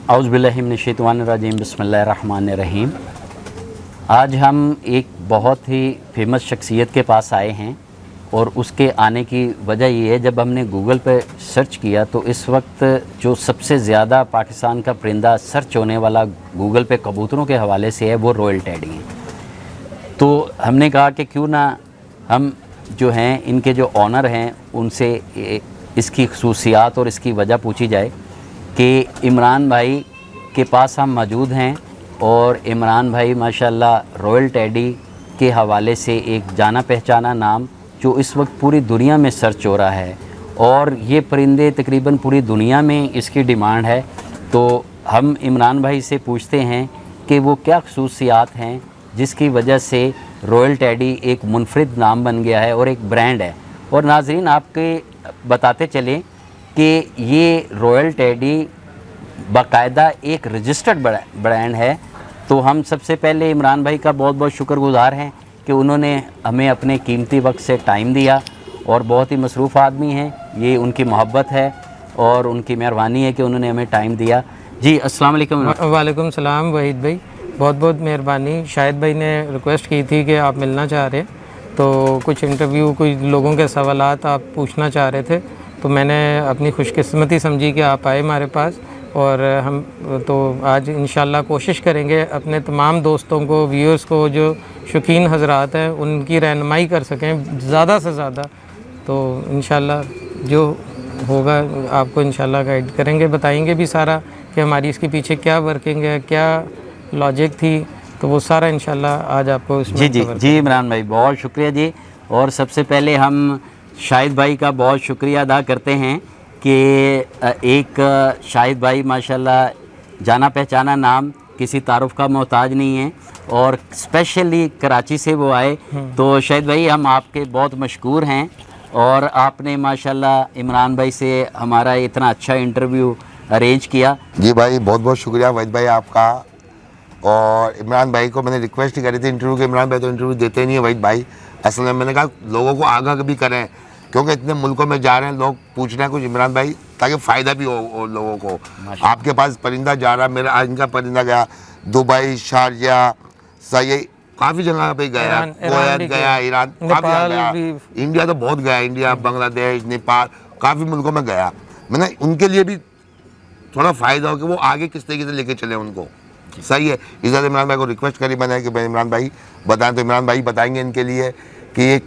औज़ु बिल्लाहि मिनश्शैतानिर्रजीम बिस्मिल्लाहिर्रहमानिर्रहीम। आज हम एक बहुत ही फेमस शख्सियत के पास आए हैं और उसके आने की वजह ये है, जब हमने गूगल पे सर्च किया तो इस वक्त जो सबसे ज़्यादा पाकिस्तान का परिंदा सर्च होने वाला गूगल पे कबूतरों के हवाले से है वो रॉयल टैडी है। तो हमने कहा कि क्यों ना हम जो हैं इनके जो ऑनर हैं उनसे इसकी खसूसियात और इसकी वजह पूछी जाए कि इमरान भाई के पास हम मौजूद हैं और इमरान भाई माशाल्लाह रॉयल टैडी के हवाले से एक जाना पहचाना नाम जो इस वक्त पूरी दुनिया में सर्च हो रहा है और ये परिंदे तकरीबन पूरी दुनिया में इसकी डिमांड है। तो हम इमरान भाई से पूछते हैं कि वो क्या खसूसियात हैं जिसकी वजह से रॉयल टैडी एक मुनफरिद नाम बन गया है और एक ब्रांड है। और नाजरीन आपके बताते चलें कि ये रॉयल टैडी बाकायदा एक रजिस्टर्ड ब्रांड है। तो हम सबसे पहले इमरान भाई का बहुत बहुत शुक्रगुज़ार हैं कि उन्होंने हमें अपने कीमती वक्त से टाइम दिया और बहुत ही मसरूफ़ आदमी हैं, ये उनकी मोहब्बत है और उनकी मेहरबानी है कि उन्होंने हमें टाइम दिया। जी अस्सलाम वालेकुम। वालेकुम सलाम वहीद भाई, बहुत बहुत मेहरबानी। शाहिद भाई ने रिक्वेस्ट की थी कि आप मिलना चाह रहे तो कुछ इंटरव्यू कुछ लोगों के सवालात आप पूछना चाह रहे थे, तो मैंने अपनी खुशकिस्मती समझी कि आप आए हमारे पास और हम तो आज इंशाल्लाह कोशिश करेंगे अपने तमाम दोस्तों को, व्यूअर्स को, जो शौकीन हजरात हैं उनकी रहनुमाई कर सकें ज़्यादा से ज़्यादा। तो इंशाल्लाह जो होगा आपको इंशाल्लाह गाइड करेंगे, बताएंगे भी सारा कि हमारी इसके पीछे क्या वर्किंग है, क्या लॉजिक थी, तो वो सारा इंशाल्लाह आज आपको इसमें जी इमरान भाई बहुत शुक्रिया जी। और सबसे पहले हम शाहिद भाई का बहुत शुक्रिया अदा करते हैं कि एक शाहिद भाई माशाल्लाह जाना पहचाना नाम, किसी तारुफ का मोहताज नहीं है और स्पेशली कराची से वो आए। तो शाहिद भाई हम आपके बहुत मशकूर हैं और आपने माशाल्लाह इमरान भाई से हमारा इतना अच्छा इंटरव्यू अरेंज किया। जी भाई बहुत बहुत शुक्रिया वहीद भाई आपका। और इमरान भाई को मैंने रिक्वेस्ट ही करी थी इंटरव्यू के, इमरान भाई तो इंटरव्यू देते नहीं है वहीद भाई। असल में मैंने कहा लोगों को आगाह भी करें क्योंकि इतने मुल्कों में जा रहे हैं, लोग पूछ रहे हैं कुछ इमरान भाई, ताकि फ़ायदा भी हो लोगों को। आपके पास परिंदा जा रहा, मेरा आज इनका परिंदा गया दुबई, शारजा, सही काफ़ी जगह पे गया, कोयत गया, ईरान काफ़ी गया, इंडिया तो बहुत गया, इंडिया, बांग्लादेश, नेपाल, काफ़ी मुल्कों में गया। मैंने उनके लिए भी थोड़ा फ़ायदा हो कि वो आगे किस तरीके से लेके चले उनको, सही है। इस वजह से इमरान भाई को रिक्वेस्ट करी मैंने कि भाई इमरान भाई बताएं, तो इमरान भाई बताएंगे इनके लिए कि ये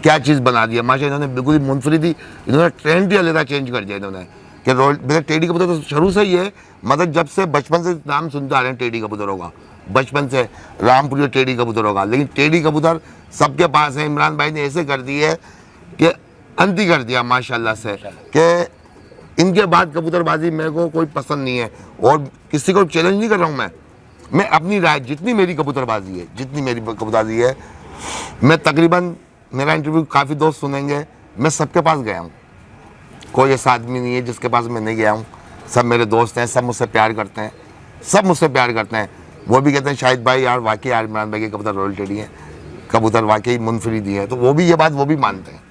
क्या चीज़ बना दिया। माशा इन्होंने बिल्कुल ही मुनफरिद ही, इन्होंने ट्रेंड ही अलग चेंज कर दिया इन्होंने कि मेरे टेडी कबूतर तो शुरू से ही है, मतलब जब से बचपन से नाम सुनते आ रहे हैं टेडी कबूतरों का, बचपन से रामपुरी टेडी कबूतरों का। लेकिन टेडी कबूतर सबके पास है, इमरान भाई ने ऐसे कर दी है कि अंत ही कर दिया माशाल्लाह से कि इनके बाद कबूतरबाजी मेरे को कोई पसंद नहीं है और किसी को चैलेंज नहीं कर रहा हूँ। मैं अपनी राय, जितनी मेरी कबूतरबाजी है, जितनी मेरी कबूतरबाजी है, मैं तकरीबन मेरा इंटरव्यू काफ़ी दोस्त सुनेंगे, मैं सबके पास गया हूँ, कोई ऐसा आदमी नहीं है जिसके पास मैं नहीं गया हूँ। सब मेरे दोस्त हैं, सब मुझसे प्यार करते हैं, सब मुझसे प्यार करते हैं। वो भी कहते हैं शाहिद भाई यार वाकई यार इमरान भाई के कबूतर रॉयल टैडी हैं, कबूतर वाकई मुनफरिद ही है। तो वो भी ये बात वो भी मानते हैं,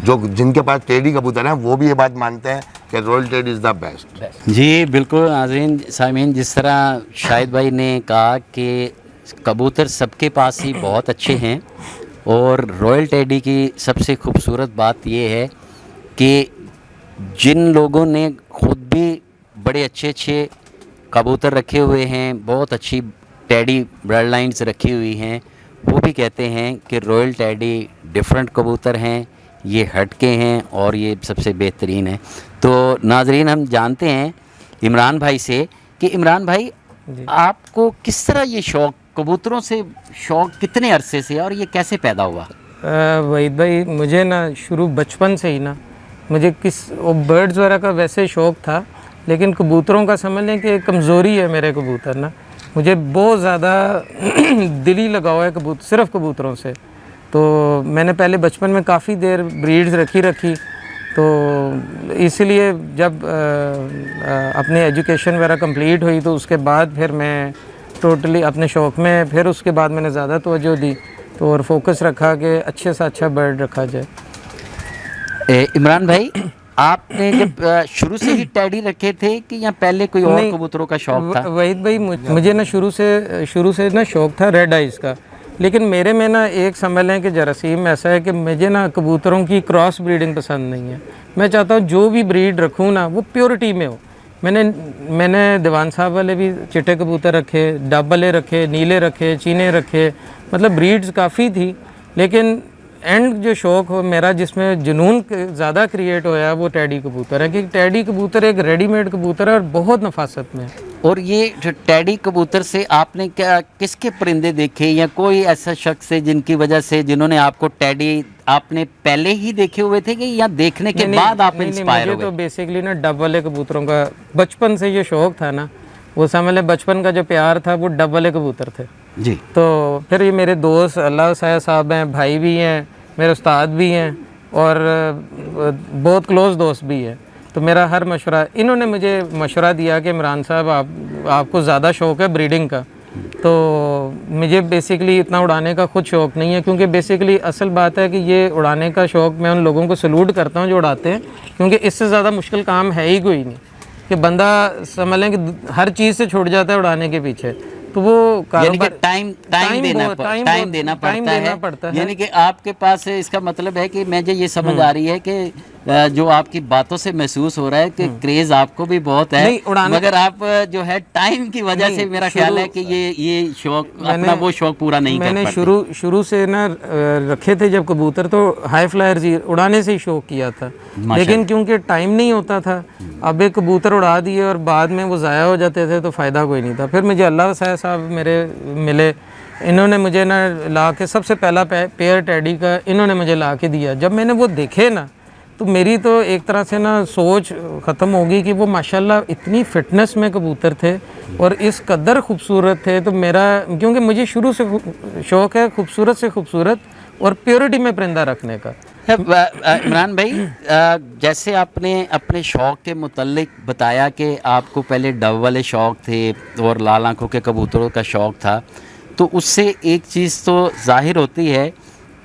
जो जिनके पास टेडी कबूतर हैं वो भी ये बात मानते हैं कि Royal Teddy is the best. जी बिल्कुल नाज़रीन सामीन, जिस तरह शाहिद भाई ने कहा कि कबूतर सबके पास ही बहुत अच्छे हैं और रॉयल टैडी की सबसे खूबसूरत बात यह है कि जिन लोगों ने ख़ुद भी बड़े अच्छे अच्छे कबूतर रखे हुए हैं, बहुत अच्छी टैडी ब्लड लाइन्स रखी हुई हैं, वो भी कहते हैं कि रॉयल टैडी डिफरेंट कबूतर हैं, ये हटके हैं और ये सबसे बेहतरीन है। तो नाजरीन हम जानते हैं इमरान भाई से कि इमरान भाई आपको किस तरह ये शौक़, कबूतरों से शौक़ कितने अरसे से और ये कैसे पैदा हुआ? वहीद भाई मुझे ना शुरू बचपन से ही ना मुझे बर्ड्स वगैरह का वैसे शौक़ था, लेकिन कबूतरों का समझ लें कि कमज़ोरी है मेरे कबूतर ना, मुझे बहुत ज़्यादा दिली लगाव है सिर्फ कबूतरों से। तो मैंने पहले बचपन में काफ़ी देर ब्रीड्स रखी, तो इसलिए जब अपनी एजुकेशन वगैरह कंप्लीट हुई तो उसके बाद फिर मैं टोटली अपने शौक़ में फिर उसके बाद मैंने ज़्यादा तवज्जो दी तो और फोकस रखा कि अच्छे से अच्छा बर्ड रखा जाए। इमरान भाई आपने जब शुरू से ही टैडी रखे थे कि या पहले कोई और नहीं, कबूतरों का शौक था? वहीद भाई मुझे ना शुरू से ना शौक था रेड आइज़ का, लेकिन मेरे में ना एक समझ लें कि जरासीम ऐसा है कि मुझे ना कबूतरों की क्रॉस ब्रीडिंग पसंद नहीं है। मैं चाहता हूँ जो भी ब्रीड रखूँ ना वो प्योरिटी में हो। मैंने दीवान साहब वाले भी चिट्टे कबूतर रखे, डब वाले रखे, नीले रखे, चीने रखे, मतलब ब्रीड्स काफ़ी थी, लेकिन एंड जो शौक़ हो मेरा जिसमें जुनून ज़्यादा क्रिएट होया वो टैडी कबूतर है, कि टैडी कबूतर एक रेडीमेड कबूतर है और बहुत नफासत में है। और ये जो टैडी कबूतर से आपने क्या किसके परिंदे देखे या कोई ऐसा शख्स है जिनकी वजह से जिन्होंने आपको टैडी आपने पहले ही देखे हुए थे कि या देखने के बाद आप इंस्पायर हो गए? तो बेसिकली ना डब वाले कबूतरों का बचपन से ये शौक़ था ना, वो समझ लें बचपन का जो प्यार था वो डब वाले कबूतर थे जी। तो फिर ये मेरे दोस्त अल्लाह साहब हैं, भाई भी हैं, मेरे उस्ताद भी हैं और बहुत क्लोज़ दोस्त भी हैं। तो मेरा हर मशवरा, इन्होंने मुझे मशवरा दिया कि इमरान साहब आपको ज़्यादा शौक़ है ब्रीडिंग का, तो मुझे बेसिकली इतना उड़ाने का खुद शौक़ नहीं है, क्योंकि बेसिकली असल बात है कि ये उड़ाने का शौक़ मैं उन लोगों को सलूट करता हूँ जो उड़ाते हैं, क्योंकि इससे ज़्यादा मुश्किल काम है ही कोई नहीं कि बंदा समझ लें कि हर चीज़ से छूट जाता है उड़ाने के पीछे। तो वो यानी कि टाइम देना पड़ता है। यानी कि आपके पास इसका मतलब है कि मुझे ये समझ आ रही है कि जो आपकी बातों से महसूस हो रहा है कि क्रेज आपको भी बहुत है, मगर आप जो है टाइम की वजह से मेरा ख्याल है कि ये शौक अपना वो शौक पूरा नहीं कर पाते। मैंने शुरू से ना रखे थे जब कबूतर तो हाई फ्लायर्स ही उड़ाने से ही शौक किया था, लेकिन क्योंकि टाइम नहीं होता था, अब एक कबूतर उड़ा दिए और बाद में वो ज़ाया हो जाते थे तो फ़ायदा कोई नहीं था। फिर मुझे अल्लाह साहब मेरे मिले, इन्होंने मुझे ना ला के सबसे पहला पेयर टैडी का इन्होंने मुझे ला के दिया। जब मैंने वो देखे ना तो मेरी तो एक तरह से ना सोच ख़त्म हो गई कि वो माशाल्लाह इतनी फ़िटनेस में कबूतर थे और इस कदर खूबसूरत थे। तो मेरा, क्योंकि मुझे शुरू से शौक़ है खूबसूरत से खूबसूरत और प्योरिटी में परिंदा रखने का। इमरान भाई, जैसे आपने अपने शौक़ के मुतल्लिक बताया कि आपको पहले डव वाले शौक़ थे और लाल आँखों के कबूतरों का शौक़ था, तो उससे एक चीज़ तो जाहिर होती है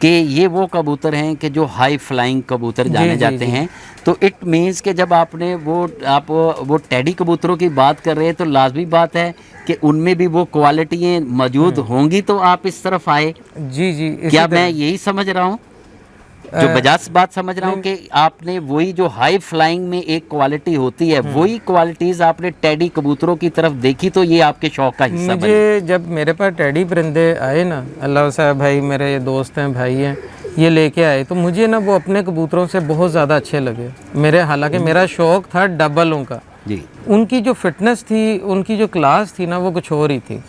कि ये वो कबूतर हैं कि जो हाई फ्लाइंग कबूतर जाने जाते हैं। तो इट मीन्स कि जब आपने वो टैडी कबूतरों की बात कर रहे हैं तो लाजमी बात है कि उनमें भी वो क्वालिटियाँ मौजूद होंगी, तो आप इस तरफ आए। जी क्या मैं यही समझ रहा हूँ, जो बजाज बात समझ रहा हूँ कि आपने वही जो हाई फ्लाइंग में एक क्वालिटी होती है वही क्वालिटीज़ आपने टैडी कबूतरों की तरफ देखी, तो ये आपके शौक़ का हिस्सा बने? मुझे जब मेरे पास टैडी परिंदे आए ना, अल्लाह साहब भाई मेरे दोस्त हैं, भाई हैं, ये लेके आए, तो मुझे ना वो अपने कबूतरों से बहुत ज़्यादा अच्छे लगे मेरे। हालांकि मेरा शौक़ था डबलों का जी, उनकी जो फिटनेस थी, उनकी जो क्लास थी ना वो कुछ और ही थी।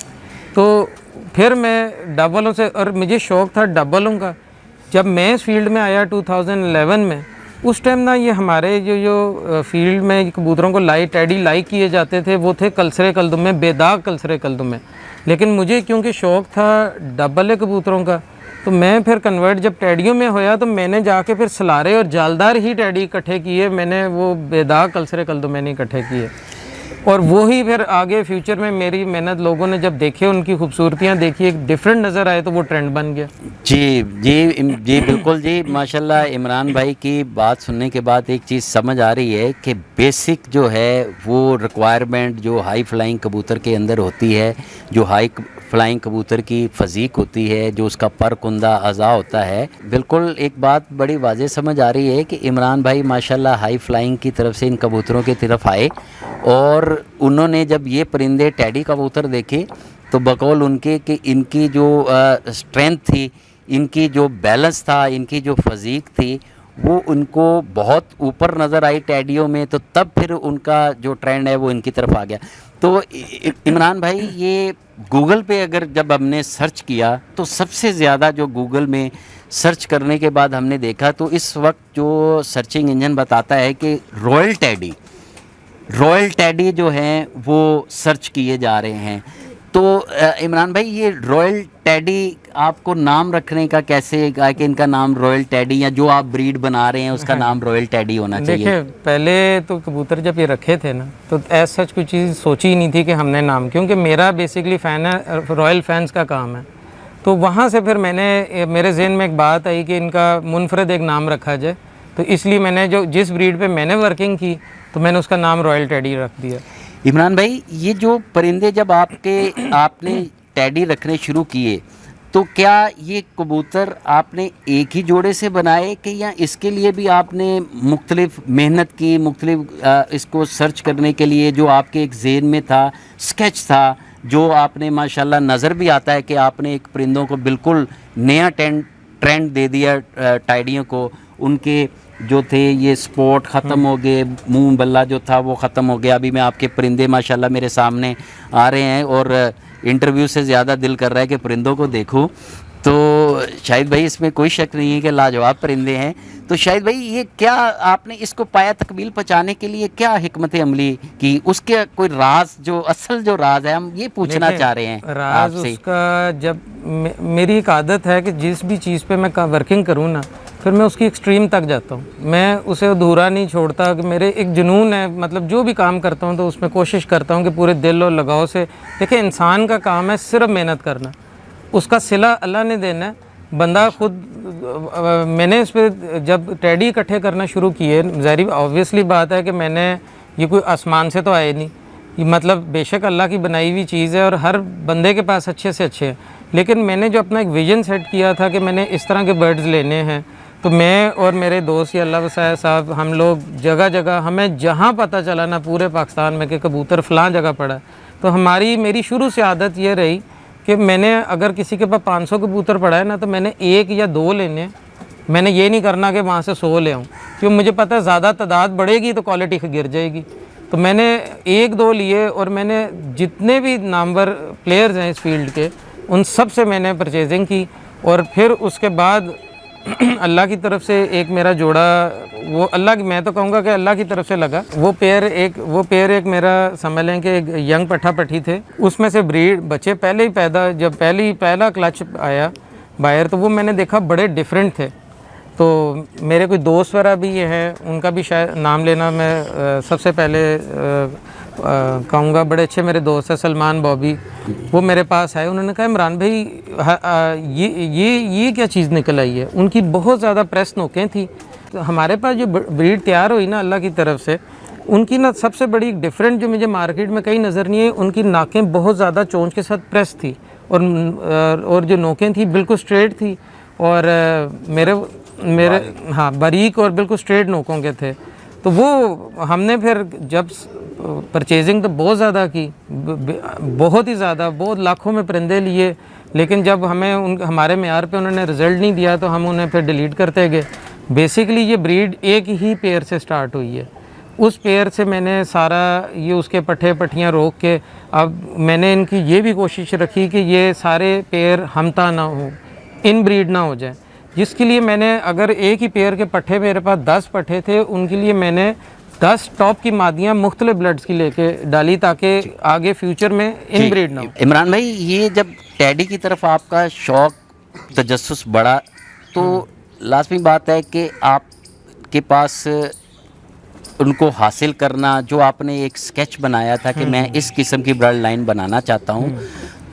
तो फिर मैं डबलों से, और मुझे शौक़ था डबलों का। जब मैं इस फील्ड में आया 2011 में, उस टाइम ना ये हमारे जो फील्ड में कबूतरों को टैडी लाइक किए जाते थे वो थे कलसरे कल्दुम में, बेदाग कलसरे कल्दुम में। लेकिन मुझे क्योंकि शौक़ था डबल कबूतरों का, तो मैं फिर कन्वर्ट जब टैडियों में होया तो मैंने जाके फिर सलारे और जालदार ही टैडी इकट्ठे किए, मैंने वो बेदाग कलसरे कल्दुम में नहीं इकट्ठे किए। और वो ही फिर आगे फ्यूचर में मेरी मेहनत लोगों ने जब देखे, उनकी खूबसूरतियाँ देखी, एक डिफरेंट नज़र आए, तो वो ट्रेंड बन गया। जी बिल्कुल जी, माशाल्लाह। इमरान भाई की बात सुनने के बाद एक चीज़ समझ आ रही है कि बेसिक जो है वो रिक्वायरमेंट जो हाई फ्लाइंग कबूतर के अंदर होती है, जो हाई फ्लाइंग कबूतर की फ़जीक होती है, जो उसका पर कुंदा अज़ा होता है, बिल्कुल एक बात बड़ी वाज़ेह समझ आ रही है कि इमरान भाई माशाल्लाह हाई फ्लाइंग की तरफ से इन कबूतरों की तरफ आए और उन्होंने जब ये परिंदे टैडी कबूतर देखे तो बकौल उनके कि इनकी जो स्ट्रेंथ थी, इनकी जो बैलेंस था, इनकी जो फ़जीक थी, वो उनको बहुत ऊपर नज़र आई टैडियों में। तो तब फिर उनका जो ट्रेंड है वो इनकी तरफ आ गया। तो इमरान भाई, ये गूगल पे अगर जब हमने सर्च किया तो सबसे ज़्यादा जो गूगल में सर्च करने के बाद हमने देखा, तो इस वक्त जो सर्चिंग इंजन बताता है कि रॉयल टैडी जो हैं वो सर्च किए जा रहे हैं। तो इमरान भाई, ये रॉयल टैडी आपको नाम रखने का कैसे कहा कि इनका नाम रॉयल टैडी, या जो आप ब्रीड बना रहे हैं उसका नाम रॉयल टैडी होना चाहिए? देखिए, पहले तो कबूतर जब ये रखे थे ना तो ऐसा सच कोई चीज़ सोची ही नहीं थी कि हमने नाम, क्योंकि मेरा बेसिकली फ़ैन है, रॉयल फैंस का काम है। तो वहाँ से फिर मेरे जहन में एक बात आई कि इनका मुनफरद एक नाम रखा जाए। तो इसलिए मैंने जो जिस ब्रीड पे मैंने वर्किंग की तो मैंने उसका नाम रॉयल टेडी रख दिया। इमरान भाई, ये जो परिंदे जब आपने टेडी रखने शुरू किए, तो क्या ये कबूतर आपने एक ही जोड़े से बनाए कि या इसके लिए भी आपने मुख्तलिफ मेहनत की, मुख्तलिफ इसको सर्च करने के लिए जो आपके एक ज़हन में था, स्केच था, जो आपने माशाल्लाह नज़र भी आता है कि आपने एक परिंदों को बिल्कुल नया ट्रेंड दे दिया टाइडियों को। उनके जो थे ये स्पॉट ख़त्म हो गए, मुंह बल्ला जो था वो ख़त्म हो गया। अभी मैं आपके परिंदे माशाल्लाह मेरे सामने आ रहे हैं और इंटरव्यू से ज़्यादा दिल कर रहा है कि परिंदों को देखूं। तो शाहिद भाई, इसमें कोई शक नहीं है कि लाजवाब परिंदे हैं। तो शाहिद भाई, ये क्या आपने इसको पाया तकमील पहुँचाने के लिए क्या हिकमत अमली की, उसके कोई राज, जो असल जो राज है, हम ये पूछना चाह रहे हैं राज आपसे। उसका, जब मेरी एक आदत है कि जिस भी चीज़ पे मैं वर्किंग करूँ ना, फिर मैं उसकी एक्सट्रीम तक जाता हूँ, मैं उसे अधूरा नहीं छोड़ता। कि मेरे एक जुनून है, मतलब जो भी काम करता हूँ तो उसमें कोशिश करता हूँ कि पूरे दिल और लगाव से। देखिए, इंसान का काम है सिर्फ मेहनत करना, उसका सिला अल्लाह ने देना है, बंदा खुद। मैंने इस पर जब टेडी इकट्ठे करना शुरू किए, ज़ाहिर ऑब्वियसली बात है कि मैंने ये कोई आसमान से तो आए नहीं, ये मतलब बेशक अल्लाह की बनाई हुई चीज़ है और हर बंदे के पास अच्छे से अच्छे हैं। लेकिन मैंने जो अपना एक विज़न सेट किया था कि मैंने इस तरह के बर्ड्स लेने हैं, तो मैं और मेरे दोस्त या अल्लाह वसाया साहब, हम लोग जगह जगह, हमें जहाँ पता चला ना पूरे पाकिस्तान में कि कबूतर फ़लाँ जगह पड़ा है, तो मेरी शुरू से आदत ये रही कि मैंने अगर किसी के पास 500 कबूतर पड़ा है ना, तो मैंने 1 या 2 लेने। मैंने ये नहीं करना कि वहाँ से 100 ले आऊँ, क्योंकि मुझे पता है ज़्यादा तादाद बढ़ेगी तो क्वालिटी गिर जाएगी। तो मैंने 1-2 लिए और मैंने जितने भी नामवर प्लेयर्स हैं इस फील्ड के, उन सब से मैंने परचेजिंग की। और फिर उसके बाद अल्लाह की तरफ से एक मेरा जोड़ा, वो अल्लाह की, मैं तो कहूँगा कि अल्लाह की तरफ से लगा। वो पेयर एक मेरा समझ लें कि एक यंग पट्ठा पट्ठी थे, उसमें से ब्रीड बच्चे पहले ही जब पहला क्लच आया बाहर, तो वो मैंने देखा बड़े डिफरेंट थे। तो मेरे कोई दोस्त वगैरह भी ये हैं, उनका भी शायद नाम लेना मैं सबसे पहले कहूँगा। बड़े अच्छे मेरे दोस्त हैं सलमान बॉबी, वो मेरे पास आए, उन्होंने कहा इमरान भाई ये क्या चीज़ निकल आई है। उनकी बहुत ज़्यादा प्रेस नोकें थी। तो हमारे पास जो ब्रीड तैयार हुई ना अल्लाह की तरफ से, उनकी ना सबसे बड़ी डिफरेंट जो मुझे मार्केट में कहीं नज़र नहीं है, उनकी नाकें बहुत ज़्यादा चोंच के साथ प्रेस थी और जो नोकें थी बिल्कुल स्ट्रेट थी और मेरे हाँ बारीक और बिल्कुल स्ट्रेट नोकों के थे। तो वो हमने फिर जब परचेजिंग तो बहुत ज़्यादा की, बहुत ही ज़्यादा, बहुत लाखों में परिंदे लिए, लेकिन जब हमारे मेयार पे उन्होंने रिज़ल्ट नहीं दिया तो हम उन्हें फिर डिलीट करते गए। बेसिकली ये ब्रीड एक ही पेयर से स्टार्ट हुई है, उस पेयर से मैंने सारा ये उसके पट्ठे पट्टियाँ रोक के, अब मैंने इनकी ये भी कोशिश रखी कि ये सारे पेयर हमता ना हो, इन ब्रीड ना हो जाए, जिसके लिए मैंने अगर एक ही पेयर के पट्ठे, मेरे पास 10 पट्ठे थे, उनके लिए मैंने 10 टॉप की मादियाँ मुख्तलिफ ब्लड्स की लेके डाली ताकि आगे फ्यूचर में इन ब्रीड ना हो। इमरान भाई, ये जब टेडी की तरफ आपका शौक़ तजस्सुस बढ़ा, तो लाजमी बात है कि आपके पास उनको हासिल करना, जो आपने एक स्केच बनाया था कि मैं इस किस्म की ब्लड लाइन बनाना चाहता हूँ,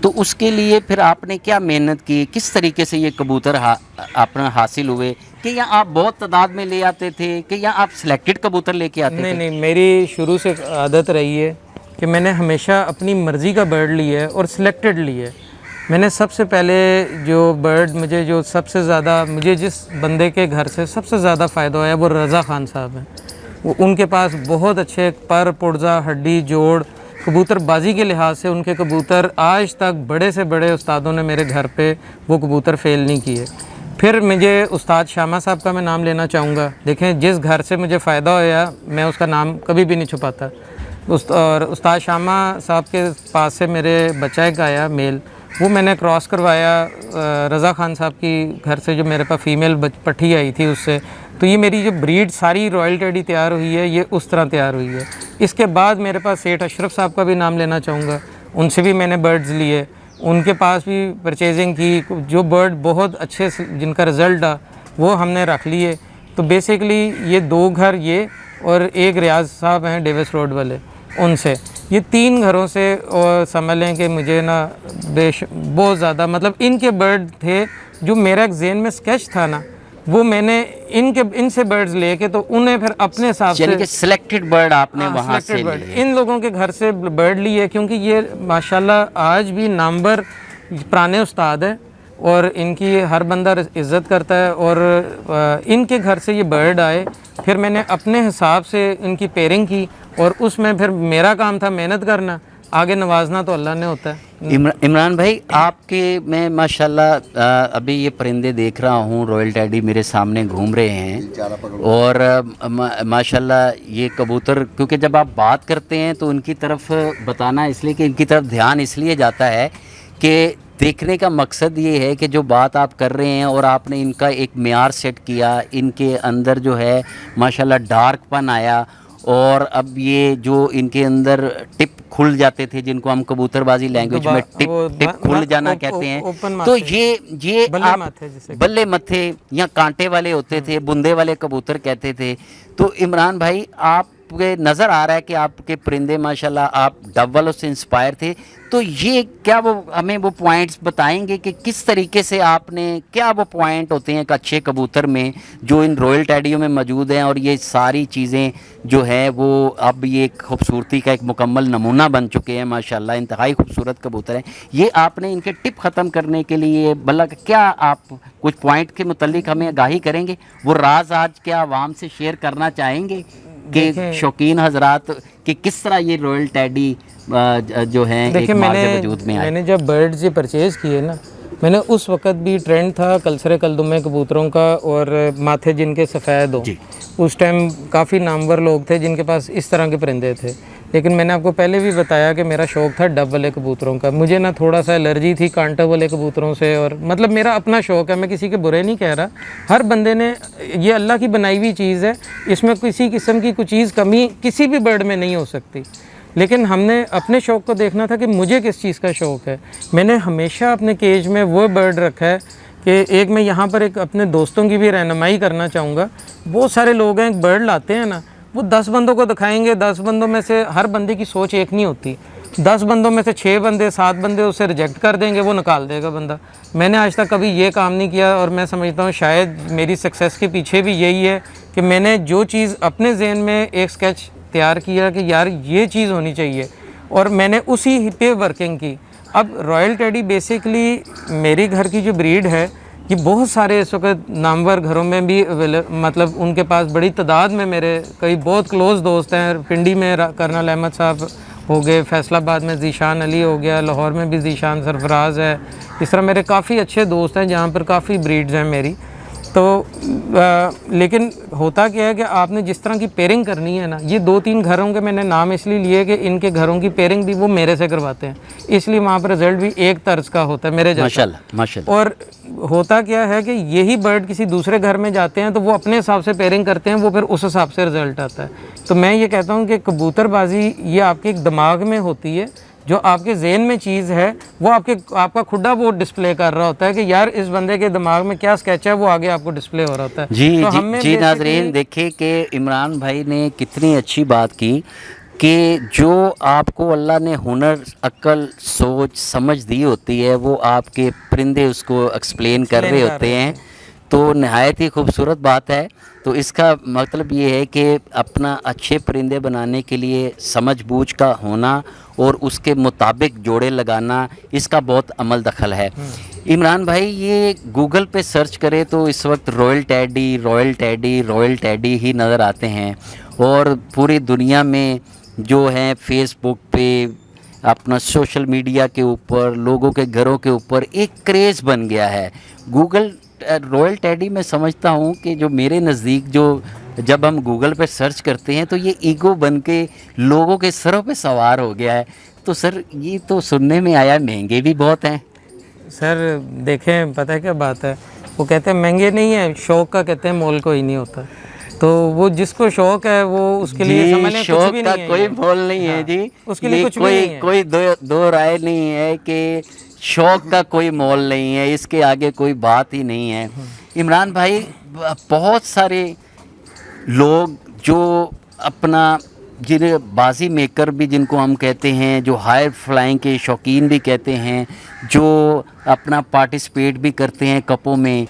तो उसके लिए फिर आपने क्या मेहनत की, किस तरीके से ये कबूतर आपने हासिल हुए? कि या आप बहुत तादाद में ले आते थे कि या आप सिलेक्टेड कबूतर लेके आते थे? नहीं, मेरी शुरू से आदत रही है कि मैंने हमेशा अपनी मर्ज़ी का बर्ड लिया है और सिलेक्टेड लिया है। मैंने सबसे पहले जो बर्ड मुझे जिस बंदे के घर से सबसे ज़्यादा फ़ायदा आया वो रज़ा ख़ान साहब हैं। वो उनके पास बहुत अच्छे पर, पुर्जा, हड्डी, जोड़, कबूतरबाजी के लिहाज से उनके कबूतर आज तक बड़े से बड़े उस्तादों ने मेरे घर पे वो कबूतर फेल नहीं किए। फिर मुझे उस्ताद शामा साहब का मैं नाम लेना चाहूँगा। देखें, जिस घर से मुझे फ़ायदा होया मैं उसका नाम कभी भी नहीं छुपाता। और उस्ताद शामा साहब के पास से मेरे बच्चा एक आया मेल, वो मैंने क्रॉस करवाया रज़ा ख़ान साहब की घर से, जो मेरे पास फ़ीमेल पट्ठी आई थी उससे। तो ये मेरी जो ब्रीड सारी रॉयल टेडी तैयार हुई है, ये उस तरह तैयार हुई है। इसके बाद मेरे पास सेठ अशरफ साहब का भी नाम लेना चाहूँगा, उनसे भी मैंने बर्ड्स लिए, उनके पास भी परचेजिंग की। जो बर्ड बहुत अच्छे से जिनका रिज़ल्ट आ वो हमने रख लिए। तो बेसिकली ये 2 घर ये और एक रियाज साहब हैं डेविस रोड वाले, उनसे ये 3 घरों से, और समझ लें कि मुझे ना बहुत ज़्यादा, मतलब इनके बर्ड थे जो मेरा एक ज़हन में स्केच था ना, वो मैंने इनसे बर्ड्स लेके तो उन्हें फिर अपने हिसाब से यानी कि सिलेक्टेड बर्ड आपने वहाँ से selected bird, लिए। इन लोगों के घर से बर्ड ली है, क्योंकि ये माशाल्लाह आज भी नामवर पुराने उस्ताद है और इनकी हर बंदा इज़्ज़त करता है। और इनके घर से ये बर्ड आए, फिर मैंने अपने हिसाब से इनकी पेयरिंग की और उसमें फिर मेरा काम था मेहनत करना, आगे नवाजना तो अल्लाह ने होता है। इमरान भाई, आपके मैं माशाल्लाह अभी ये परिंदे देख रहा हूँ, रॉयल टैडी मेरे सामने घूम रहे हैं और माशाल्लाह ये कबूतर, क्योंकि जब आप बात करते हैं तो उनकी तरफ बताना इसलिए कि इनकी तरफ ध्यान इसलिए जाता है कि देखने का मकसद ये है कि जो बात आप कर रहे हैं और आपने इनका एक मेयार सेट किया, इनके अंदर जो है माशाल्लाह डार्कपन आया और अब ये जो इनके अंदर टिप खुल जाते थे, जिनको हम कबूतरबाजी लैंग्वेज में टिप खुल जाना कहते हैं, तो ये आप बल्ले मथे या कांटे वाले होते थे, बुंदे वाले कबूतर कहते थे। तो इमरान भाई, आपके नज़र आ रहा है कि आपके परिंदे माशाल्लाह आप डब वालों से इंस्पायर थे, तो ये क्या वो हमें वो पॉइंट्स बताएंगे कि किस तरीके से आपने, क्या वो पॉइंट होते हैं एक अच्छे कबूतर में जो इन रॉयल टैडियों में मौजूद हैं, और ये सारी चीज़ें जो है वो अब ये खूबसूरती का एक मुकम्मल नमूना बन चुके हैं माशाल्लाह, इंतहाई खूबसूरत कबूतर हैं। ये आपने इनके टिप ख़त्म करने के लिए भला क्या आप कुछ पॉइंट के मुतालिक हमें आगाही करेंगे, वो राज आज क्या आवाम से शेयर करना चाहेंगे कि शौकीन हजरात कि किस तरह ये रॉयल टैडी जो है एक वजूद में आए? मैंने जब बर्ड्स ये परचेज़ किए ना, मैंने उस वक़्त भी ट्रेंड था कलसरे कलदुमे कबूतरों का और माथे जिनके सफ़ेद हो। उस टाइम काफ़ी नामवर लोग थे जिनके पास इस तरह के परिंदे थे, लेकिन मैंने आपको पहले भी बताया कि मेरा शौक़ था डब वाले कबूतरों का। मुझे ना थोड़ा सा एलर्जी थी कांटे वाले कबूतरों से, और मतलब मेरा अपना शौक़ है, मैं किसी के बुरे नहीं कह रहा। हर बंदे ने, ये अल्लाह की बनाई हुई चीज़ है, इसमें किसी किस्म की कोई चीज़ कमी किसी भी बर्ड में नहीं हो सकती। लेकिन हमने अपने शौक़ को देखना था कि मुझे किस चीज़ का शौक़ है। मैंने हमेशा अपने केज में वो बर्ड रखा है कि एक मैं यहाँ पर एक अपने दोस्तों की भी रहनुमाई करना चाहूँगा। बहुत सारे लोग हैं, एक बर्ड लाते हैं ना, वो 10 बंदों को दिखाएंगे, 10 बंदों में से हर बंदे की सोच एक नहीं होती। 10 बंदों में से 6 बंदे 7 बंदे उसे रिजेक्ट कर देंगे, वो निकाल देगा बंदा। मैंने आज तक कभी ये काम नहीं किया और मैं समझता हूँ शायद मेरी सक्सेस के पीछे भी यही है कि मैंने जो चीज़ अपने जहन में एक स्केच तैयार किया कि यार ये चीज़ होनी चाहिए और मैंने उसी पे वर्किंग की। अब रॉयल टैडी बेसिकली मेरी घर की जो ब्रीड है, ये बहुत सारे इस वक्त नामवर घरों में भी मतलब उनके पास बड़ी तादाद में मेरे कई बहुत क्लोज़ दोस्त हैं। पिंडी में कर्नल अहमद साहब हो गए, फैसलाबाद में ज़ीशान अली हो गया, लाहौर में भी ज़ीशान सरफराज है। इस तरह मेरे काफ़ी अच्छे दोस्त हैं जहाँ पर काफ़ी ब्रीड्स हैं मेरी। तो लेकिन होता क्या है कि आपने जिस तरह की पेयरिंग करनी है ना, ये 2-3 घरों के मैंने नाम इसलिए लिए कि इनके घरों की पेयरिंग भी वो मेरे से करवाते हैं, इसलिए वहाँ पर रिज़ल्ट भी एक तर्ज का होता है मेरे जैसा। माशाल्लाह माशाल्लाह। और होता क्या है कि यही बर्ड किसी दूसरे घर में जाते हैं तो वो अपने हिसाब से पेयरिंग करते हैं, वो फिर उस हिसाब से रिज़ल्ट आता है। तो मैं ये कहता हूँ कि कबूतरबाजी ये आपके एक दिमाग में होती है, जो आपके ज़हन में चीज़ है वो आपका खुदा वो डिस्प्ले कर रहा होता है कि यार इस बंदे के दिमाग में क्या स्केच है, वो आगे आपको डिस्प्ले हो रहा होता है। जी तो जी नाज़रीन, देखिए कि इमरान भाई ने कितनी अच्छी बात की कि जो आपको अल्लाह ने हुनर, अक्ल, सोच, समझ दी होती है वो आपके परिंदे उसको एक्सप्लेन कर रहे होते हैं। तो नहायत ही खूबसूरत बात है। तो इसका मतलब ये है कि अपना अच्छे परिंदे बनाने के लिए समझ बूझ का होना और उसके मुताबिक जोड़े लगाना, इसका बहुत अमल दखल है। इमरान भाई, ये गूगल पे सर्च करें तो इस वक्त Royal Teddy Royal Teddy Royal Teddy ही नज़र आते हैं, और पूरी दुनिया में जो है फेसबुक पे, अपना सोशल मीडिया के ऊपर, लोगों के घरों के ऊपर एक क्रेज़ बन गया है गूगल रॉयल टैडी। मैं समझता हूँ कि जो मेरे नज़दीक जो जब हम गूगल पे सर्च करते हैं तो ये ईगो बन के लोगों के सरों पे सवार हो गया है। तो सर ये तो सुनने में आया महंगे भी बहुत हैं। सर देखें, पता है क्या बात है, वो कहते हैं महंगे नहीं है, शौक़ का कहते हैं मोल कोई नहीं होता। तो वो जिसको शौक़ है वो उसके लिए समझने कुछ भी नहीं है, कोई मोल नहीं है जी, उसके लिए कुछ भी नहीं है। कोई दो राय नहीं है कि शौक़ का कोई मोल नहीं है, इसके आगे कोई बात ही नहीं है। इमरान भाई, बहुत सारे लोग जो अपना जिन्हें बाजी मेकर भी जिनको हम कहते हैं, जो हाई फ्लाइंग के शौकीन भी कहते हैं, जो अपना पार्टिसिपेट भी करते हैं कपों में,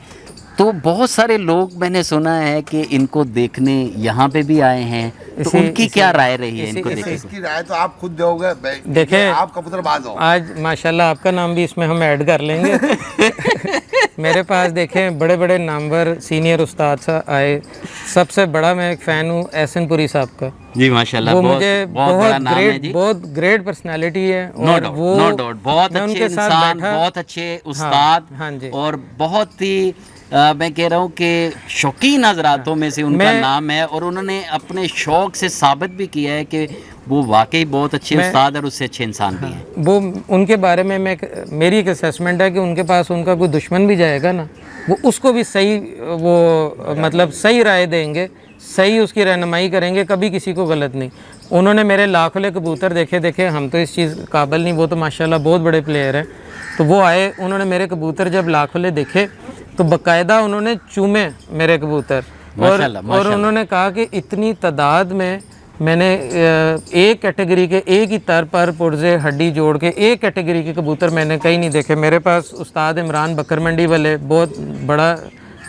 तो बहुत सारे लोग मैंने सुना है कि इनको देखने यहाँ पे भी आए हैं, तो उनकी क्या राय रही है इनको देखने? इसकी राय तो आप खुद दोगे। देखें, आप कबूतरबाज हो। आज माशाल्लाह आपका नाम भी इसमें हम ऐड कर लेंगे। मेरे पास देखें बड़े बड़े नामवर सीनियर उस्ताद आए। सबसे बड़ा मैं एक फ़ैन हूँ एहसनपुरी साहब का। जी माशाल्लाह, वो बहुत मुझे बहुत बड़ा नाम है जी। बहुत ग्रेट पर्सनालिटी है। नो और डाउट, वो नो डाउट, बहुत मैं अच्छे उनके साथ इंसान, बैठा। बहुत अच्छे उस्ताद। हाँ जी। और बहुत ही मैं कह रहा हूँ कि शौकीन हजरातों में से उनका नाम है, और उन्होंने अपने शौक से साबित भी किया है कि वो वाकई बहुत अच्छे उस्ताद और उससे अच्छे इंसान भी हैं। वो उनके बारे में मेरी एक असेसमेंट है कि उनके पास उनका कोई दुश्मन भी जाएगा ना, वो उसको भी सही मतलब सही राय देंगे, सही उसकी रहनुमाई करेंगे, कभी किसी को गलत नहीं। उन्होंने मेरे लाखों कबूतर देखे, हम तो इस चीज़ काबिल नहीं, वो तो माशाल्लाह बहुत बड़े प्लेयर हैं। तो वो आए, उन्होंने मेरे कबूतर जब लाखों देखे तो बाकायदा उन्होंने चूमे मेरे कबूतर, और उन्होंने कहा कि इतनी तादाद में मैंने एक कैटेगरी के, एक ही तर पर पुर्जे हड्डी जोड़ के एक कैटेगरी के कबूतर मैंने कहीं नहीं देखे। मेरे पास उस्ताद इमरान बकर मंडी वाले, बहुत बड़ा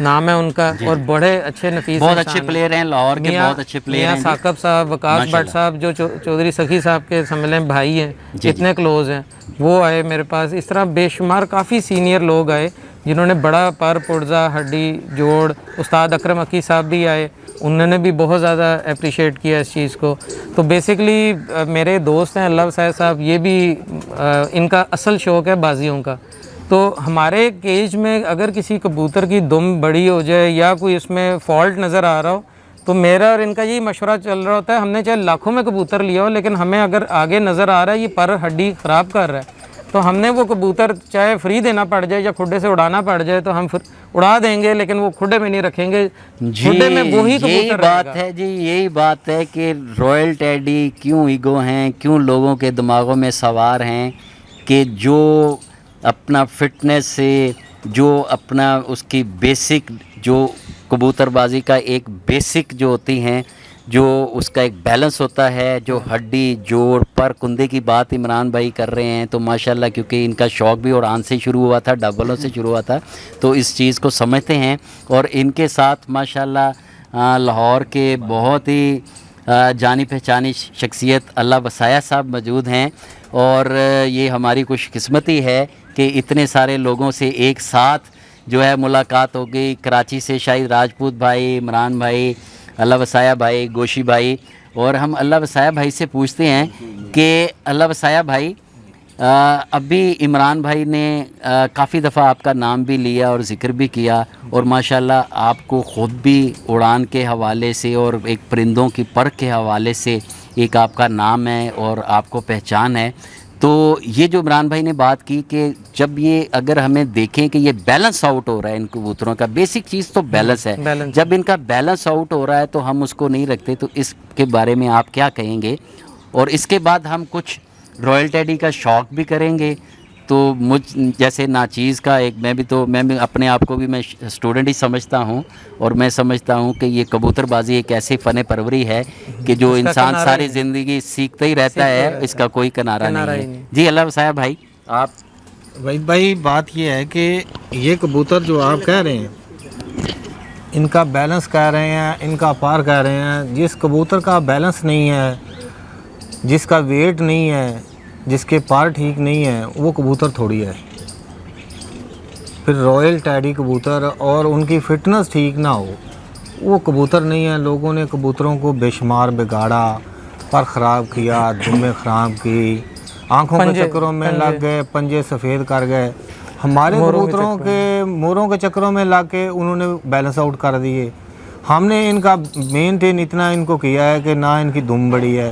नाम है उनका, और बड़े अच्छे नफीस, बहुत अच्छे प्लेयर हैं, लाहौर के बहुत अच्छे प्लेयर हैं। साकब साहब, वकास भट्ट साहब जो चौधरी सखी साहब के समझ भाई हैं, इतने क्लोज हैं, वो आए मेरे पास। इस तरह बेशुमार काफ़ी सीनियर लोग आए जिन्होंने बड़ा पर पुर्जा हड्डी जोड़। उस्ताद अकरम अकी साहब भी आए, उन्होंने भी बहुत ज़्यादा अप्रिशिएट किया इस चीज़ को। तो बेसिकली मेरे दोस्त हैं अल्लाह वसाय साहब, ये भी इनका असल शौक़ है बाजियों का। तो हमारे केज में अगर किसी कबूतर की दुम बड़ी हो जाए या कोई उसमें फॉल्ट नज़र आ रहा हो, तो मेरा और इनका यही मशवरा चल रहा होता है। हमने चाहे लाखों में कबूतर लिया हो, लेकिन हमें अगर आगे नज़र आ रहा है ये पर हड्डी ख़राब कर रहा है, तो हमने वो कबूतर चाहे फ्री देना पड़ जाए या खुडे से उड़ाना पड़ जाए तो हम उड़ा देंगे, लेकिन वो खुडे में नहीं रखेंगे। खुडे में वही यही बात है जी, यही बात है कि रॉयल टेडी क्यों ईगो हैं, क्यों लोगों के दिमागों में सवार हैं कि जो अपना फिटनेस से, जो अपना उसकी बेसिक, जो कबूतरबाजी का एक बेसिक जो होती हैं, जो उसका एक बैलेंस होता है, जो हड्डी जोड़ पर कुंदे की बात इमरान भाई कर रहे हैं, तो माशाल्लाह क्योंकि इनका शौक़ भी उड़ान से शुरू हुआ था, डबलों से शुरू हुआ था, तो इस चीज़ को समझते हैं। और इनके साथ माशाल्लाह लाहौर के बहुत ही जानी पहचानी शख्सियत अल्लाह वसाया साहब मौजूद हैं, और ये हमारी खुशकिस्मती है कि इतने सारे लोगों से एक साथ जो है मुलाकात हो गई। कराची से शाहिद राजपूत भाई, इमरान भाई, अल्लाह वसाया भाई, गोशी भाई, और हम अल्लाह वसाया भाई से पूछते हैं कि अल्लाह वसाया भाई, अभी इमरान भाई ने काफ़ी दफ़ा आपका नाम भी लिया और ज़िक्र भी किया, और माशाल्लाह आपको ख़ुद भी उड़ान के हवाले से और एक परिंदों की पर के हवाले से एक आपका नाम है और आपको पहचान है। तो ये जो इमरान भाई ने बात की कि जब ये अगर हमें देखें कि ये बैलेंस आउट हो रहा है इन कबूतरों का, बेसिक चीज़ तो बैलेंस है, जब इनका बैलेंस आउट हो रहा है तो हम उसको नहीं रखते, तो इसके बारे में आप क्या कहेंगे? और इसके बाद हम कुछ रॉयल टेडी का शौक़ भी करेंगे। तो मुझ जैसे नाचीज़ का एक मैं भी अपने आप को भी मैं स्टूडेंट ही समझता हूँ, और मैं समझता हूँ कि ये कबूतरबाजी एक ऐसी फ़न परवरी है कि जो इंसान सारी ज़िंदगी सीखता ही रहता है, इसका कोई किनारा नहीं है। जी अल्लाह वसाया भाई, आप वहीद भाई, बात ये है कि ये कबूतर जो आप कह रहे हैं, इनका बैलेंस कह रहे हैं, इनका पार कह रहे हैं, जिस कबूतर का बैलेंस नहीं है, जिसका वेट नहीं है, जिसके पार ठीक नहीं है, वो कबूतर थोड़ी है। फिर रॉयल टैडी कबूतर और उनकी फ़िटनेस ठीक ना हो, वो कबूतर नहीं है। लोगों ने कबूतरों को बेशुमार बिगाड़ा, पर ख़राब किया, दुम्बे ख़राब की, आँखों के चक्करों में लग गए, पंजे सफ़ेद कर गए। हमारे कबूतरों के मोरों के चक्करों में लग के उन्होंने बैलेंस आउट कर दिए। हमने इनका मेंटेन इतना इनको किया है कि ना इनकी दुम बड़ी है,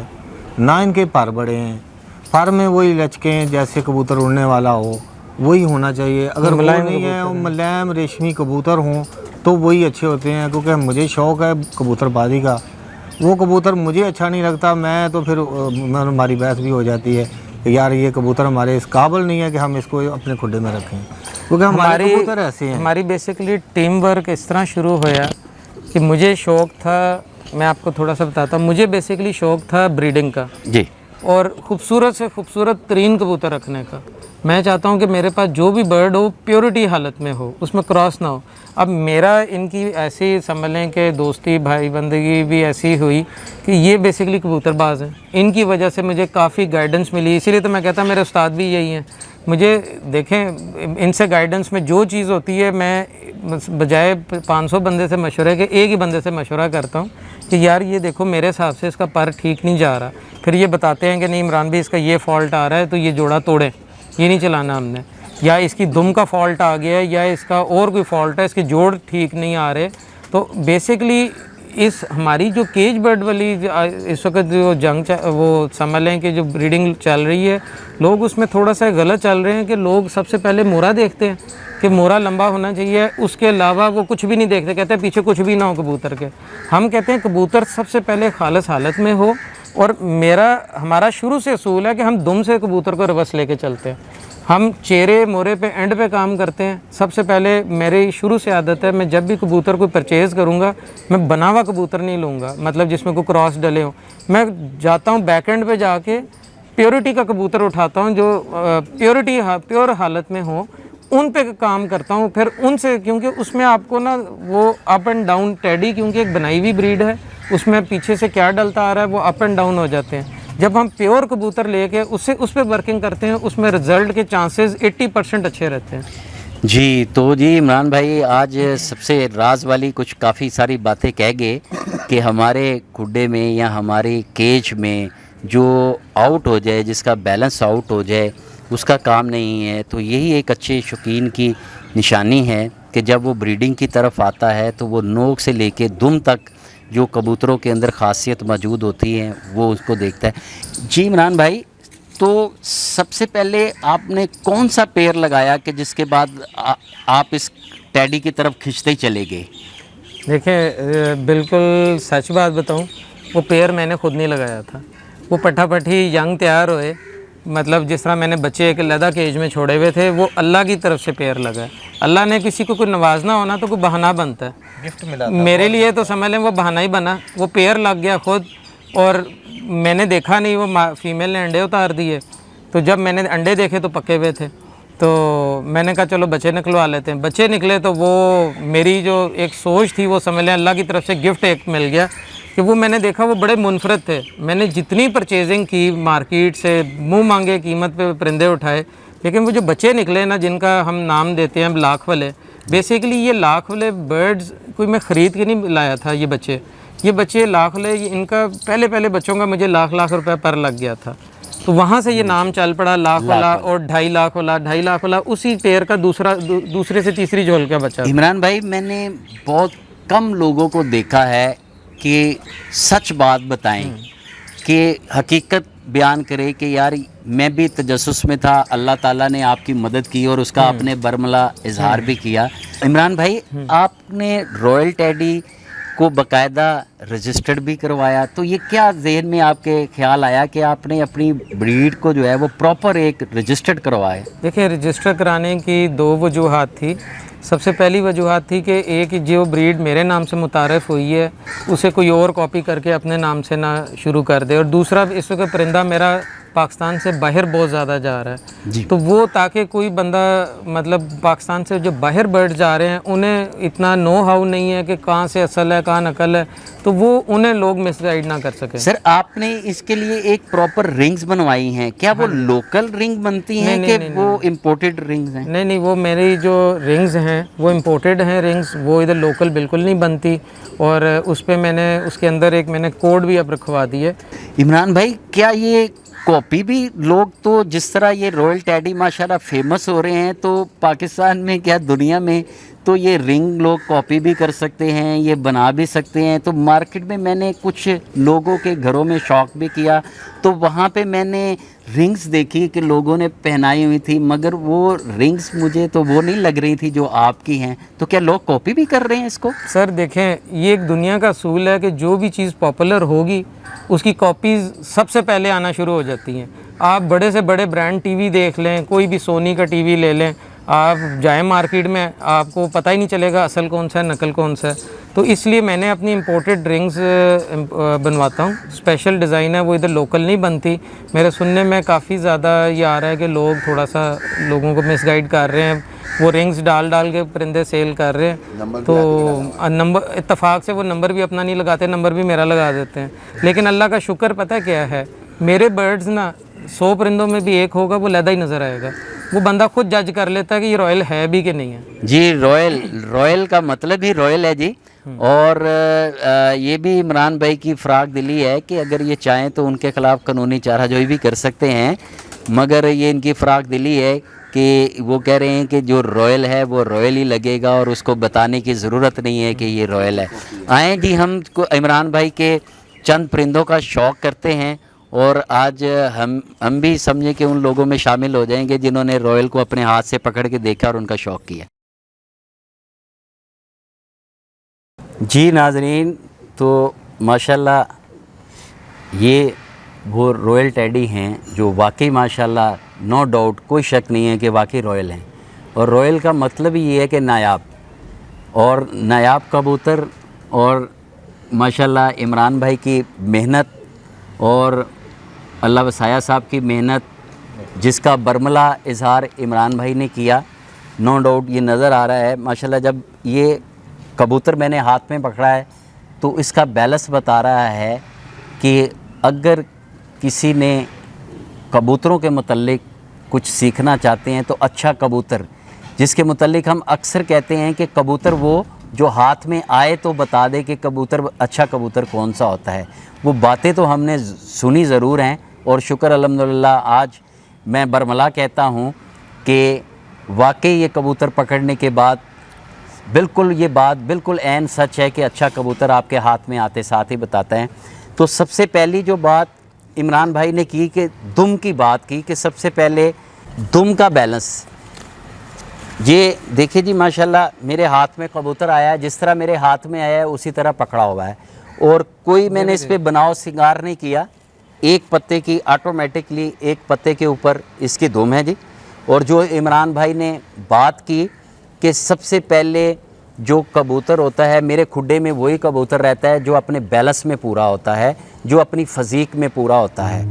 ना इनके पर बड़े हैं। पर में वही लचकें जैसे कबूतर उड़ने वाला हो, वही होना चाहिए। अगर वो नहीं है, मुलायम रेशमी कबूतर हों तो वही अच्छे होते हैं। क्योंकि मुझे शौक़ है कबूतरबाजी का, वो कबूतर मुझे अच्छा नहीं लगता, मैं तो फिर हमारी बहस भी हो जाती है कि यार ये कबूतर हमारे इस काबिल नहीं है कि हम इसको अपने खुडे में रखें, क्योंकि हमारे कबूतर ऐसे हैं। हमारी बेसिकली टीम वर्क इस तरह शुरू होया कि मुझे शौक़ था, मैं आपको थोड़ा सा बताता हूँ। मुझे बेसिकली शौक़ था ब्रीडिंग का जी, और खूबसूरत से खूबसूरत तरीन कबूतर रखने का। मैं चाहता हूँ कि मेरे पास जो भी बर्ड हो प्योरिटी हालत में हो, उसमें क्रॉस ना हो। अब मेरा इनकी ऐसी समझ लें कि दोस्ती भाई बंदगी भी ऐसी हुई कि ये बेसिकली कबूतरबाज हैं, इनकी वजह से मुझे काफ़ी गाइडेंस मिली। इसीलिए तो मैं कहता मेरे उस्ताद भी यही हैं। मुझे देखें इनसे गाइडेंस में जो चीज़ होती है मैं बजाय 500 बंदे से मशवरे के एक ही बंदे से मशवरा करता हूँ कि यार ये देखो मेरे हिसाब से इसका पर ठीक नहीं जा रहा। फिर ये बताते हैं कि नहीं इमरान भाई इसका ये फ़ॉल्ट आ रहा है तो ये जोड़ा तोड़ें, ये नहीं चलाना हमने, या इसकी दुम का फॉल्ट आ गया है या इसका और कोई फॉल्ट है, इसके जोड़ ठीक नहीं आ रहे। तो बेसिकली इस हमारी जो केज बर्ड वाली इस वक्त जो वो समझ लें कि जो ब्रीडिंग चल रही है, लोग उसमें थोड़ा सा गलत चल रहे हैं कि लोग सबसे पहले मोरा देखते हैं कि मोरा लंबा होना चाहिए, उसके अलावा वो कुछ भी नहीं देखते, कहते हैं पीछे कुछ भी ना हो कबूतर के। हम कहते हैं कबूतर सबसे पहले खालिस हालत में हो, और हमारा शुरू से असूल है कि हम दुम से कबूतर को रिवर्स लेके चलते हैं। हम चेहरे मोरे पे एंड पे काम करते हैं। सबसे पहले मेरी शुरू से आदत है, मैं जब भी कबूतर को परचेज़ करूँगा मैं बना हुआ कबूतर नहीं लूँगा, मतलब जिसमें कोई क्रॉस डले हो। मैं जाता हूँ बैक एंड पे जाके प्योरिटी का कबूतर उठाता हूँ, जो प्योर हालत में हो, उन पे काम करता हूँ। फिर उनसे, क्योंकि उसमें आपको ना वो अप एंड डाउन टेडी, क्योंकि एक बनाई हुई ब्रीड है, उसमें पीछे से क्या डलता आ रहा है वो अप एंड डाउन हो जाते हैं। जब हम प्योर कबूतर लेके उससे उस पर वर्किंग करते हैं, उसमें रिज़ल्ट के चांसेस 80% अच्छे रहते हैं। जी, तो जी इमरान भाई आज सबसे राज वाली कुछ काफ़ी सारी बातें कह गए कि हमारे खुड्डे में या हमारी केज में जो आउट हो जाए, जिसका बैलेंस आउट हो जाए, उसका काम नहीं है। तो यही एक अच्छे शौकीन की निशानी है कि जब वो ब्रीडिंग की तरफ आता है तो वो नोक से लेके दुम तक जो कबूतरों के अंदर खासियत मौजूद होती है वो उसको देखता है। जी इमरान भाई, तो सबसे पहले आपने कौन सा पेयर लगाया कि जिसके बाद आप इस टैडी की तरफ खींचते ही चले गए? देखें बिल्कुल सच बात बताऊं, वो पेयर मैंने खुद नहीं लगाया था। वो पट्टी यंग तैयार हुए, मतलब जिस तरह मैंने बच्चे एक लदा केज में छोड़े हुए थे, वो अल्लाह की तरफ से पेयर लगा है। अल्लाह ने किसी को कोई नवाजना होना तो कोई बहाना बनता है, गिफ्ट मिला मेरे लिए तो समझ लें वो बहाना ही बना। वो पेयर लग गया खुद, और मैंने देखा नहीं, वो फीमेल ने अंडे उतार दिए। तो जब मैंने अंडे देखे तो पके हुए थे, तो मैंने कहा चलो बच्चे निकलवा लेते हैं। बच्चे निकले तो वो मेरी जो एक सोच थी वो समझ लें अल्लाह की तरफ से गिफ्ट एक मिल गया कि वो मैंने देखा वो बड़े मुनफरद थे। मैंने जितनी परचेजिंग की मार्केट से, मुंह मांगे कीमत पे परिंदे उठाए, लेकिन वो जो बच्चे निकले ना, जिनका हम नाम देते हैं लाख वाले, बेसिकली ये लाख वाले बर्ड्स कोई मैं ख़रीद के नहीं लाया था। ये बच्चे लाख वाले, इनका पहले बच्चों का मुझे लाख रुपए पर लग गया था। तो वहाँ से ये नाम चल पड़ा लाख वाला और 2.5 लाख वाला उसी पेयर का दूसरे से तीसरी झोल का बच्चा। इमरान भाई, मैंने बहुत कम लोगों को देखा है कि सच बात बताएं, कि हकीकत बयान करे कि यार मैं भी तजस्सुस में था, अल्लाह ताला ने आपकी मदद की और उसका आपने बरमला इजहार भी किया। इमरान भाई, आपने रॉयल टैडी को बाकायदा रजिस्टर्ड भी करवाया, तो ये क्या जहन में आपके ख्याल आया कि आपने अपनी ब्रीड को जो है वो प्रॉपर एक रजिस्टर्ड करवाए? देखिए, रजिस्टर कराने की 2 वजूहात थी। सबसे पहली वजूहात थी कि एक जो ब्रीड मेरे नाम से मुतारफ़ हुई है उसे कोई और कॉपी करके अपने नाम से ना शुरू कर दे, और दूसरा इस वक्त परिंदा मेरा पाकिस्तान से बाहर बहुत ज़्यादा जा रहा है, तो वो ताकि कोई बंदा, मतलब पाकिस्तान से जो बाहर बर्ड जा रहे हैं उन्हें इतना नो हाउ नहीं है कि कहाँ से असल है कहाँ नकल है, तो वो उन्हें लोग मिसगाइड ना कर सके। सर, आपने इसके लिए एक प्रॉपर रिंग्स बनवाई हैं, क्या वो लोकल रिंग बनती हैं कि वो इम्पोर्टेड रिंग्स हैं? नहीं, वो मेरी जो रिंग्स हैं वो इम्पोर्टेड हैं रिंग्स, वो इधर लोकल बिल्कुल नहीं बनती। और उस पर मैंने उसके अंदर एक मैंने कोड भी अब रखवा दी है। इमरान भाई, क्या ये कॉपी भी लोग, तो जिस तरह ये रॉयल टैडी माशाल्लाह फेमस हो रहे हैं, तो पाकिस्तान में क्या दुनिया में तो ये रिंग लोग कॉपी भी कर सकते हैं, ये बना भी सकते हैं। तो मार्केट में मैंने कुछ लोगों के घरों में शौक भी किया, तो वहाँ पे मैंने रिंग्स देखी कि लोगों ने पहनाई हुई थी, मगर वो रिंग्स मुझे तो वो नहीं लग रही थी जो आपकी हैं। तो क्या लोग कॉपी भी कर रहे हैं इसको? सर देखें, ये एक दुनिया का असूल है कि जो भी चीज़ पॉपुलर होगी उसकी कॉपीज़ सबसे पहले आना शुरू हो जाती हैं। आप बड़े से बड़े ब्रांड टीवी देख लें, कोई भी सोनी का टीवी ले लें, आप जाएं मार्केट में, आपको पता ही नहीं चलेगा असल कौन सा है नकल कौन सा है। तो इसलिए मैंने अपनी इंपोर्टेड रिंग्स बनवाता हूँ, स्पेशल डिज़ाइन है, वो इधर लोकल नहीं बनती। मेरे सुनने में काफ़ी ज़्यादा ये आ रहा है कि लोग थोड़ा सा लोगों को मिसगाइड कर रहे हैं वो रिंग्स डाल डाल के परिंदे सेल कर रहे हैं। तो नंबर इत्तेफाक से वो नंबर भी अपना नहीं लगाते, नंबर भी मेरा लगा देते हैं। लेकिन अल्लाह का शुक्र पता क्या है, मेरे बर्ड्स ना 100 परिंदों में भी एक होगा वो लैदा ही नज़र आएगा। वो बंदा खुद जज कर लेता है कि ये रॉयल है भी कि नहीं है। जी, रॉयल, रॉयल का मतलब ही रॉयल है जी। और ये भी इमरान भाई की फ़राग दिली है कि अगर ये चाहें तो उनके ख़िलाफ़ कानूनी चाराजोई भी कर सकते हैं, मगर ये इनकी फ़राग दिली है कि वो कह रहे हैं कि जो रॉयल है वो रॉयल ही लगेगा और उसको बताने की ज़रूरत नहीं है कि ये रॉयल है। आए जी, हम इमरान भाई के चंद परिंदों का शौक़ करते हैं और आज हम भी समझे कि उन लोगों में शामिल हो जाएंगे जिन्होंने रॉयल को अपने हाथ से पकड़ के देखा और उनका शौक़ किया। जी नाज़रीन, तो माशाल्लाह ये वो रॉयल टेडी हैं जो वाकई माशाल्लाह, नो डाउट, कोई शक नहीं है कि वाकई रॉयल हैं। और रॉयल का मतलब ही ये है कि नायाब, और नायाब कबूतर। और माशाल्लाह इमरान भाई की मेहनत और अल्लाह वसाया साहब की मेहनत, जिसका बरमला इजहार इमरान भाई ने किया, नो डाउट ये नज़र आ रहा है माशाल्लाह। जब ये कबूतर मैंने हाथ में पकड़ा है तो इसका बैलेंस बता रहा है कि अगर किसी ने कबूतरों के मुतल्लिक कुछ सीखना चाहते हैं तो अच्छा कबूतर, जिसके मुतल्लिक हम अक्सर कहते हैं कि कबूतर वो जो हाथ में आए तो बता दे कि कबूतर, अच्छा कबूतर कौन सा होता है। वो बातें तो हमने सुनी ज़रूर हैं और शुक्र अल्हम्दुलिल्लाह आज मैं बरमला कहता हूँ कि वाकई ये कबूतर पकड़ने के बाद बिल्कुल ये बात बिल्कुल ऐन सच है कि अच्छा कबूतर आपके हाथ में आते साथ ही बताता है। तो सबसे पहली जो बात इमरान भाई ने की कि दुम की बात की, कि सबसे पहले दुम का बैलेंस। ये देखिए जी, माशाल्लाह मेरे हाथ में कबूतर आया है, जिस तरह मेरे हाथ में आया है उसी तरह पकड़ा हुआ है और कोई मैंने इस पर बनाव सिंगार नहीं किया। एक पत्ते की ऑटोमेटिकली एक पत्ते के ऊपर इसकी दुम है जी। और जो इमरान भाई ने बात की कि सबसे पहले जो कबूतर होता है मेरे खुड्डे में, वही कबूतर रहता है जो अपने बैलेंस में पूरा होता है, जो अपनी फ़ज़ीक में पूरा होता है।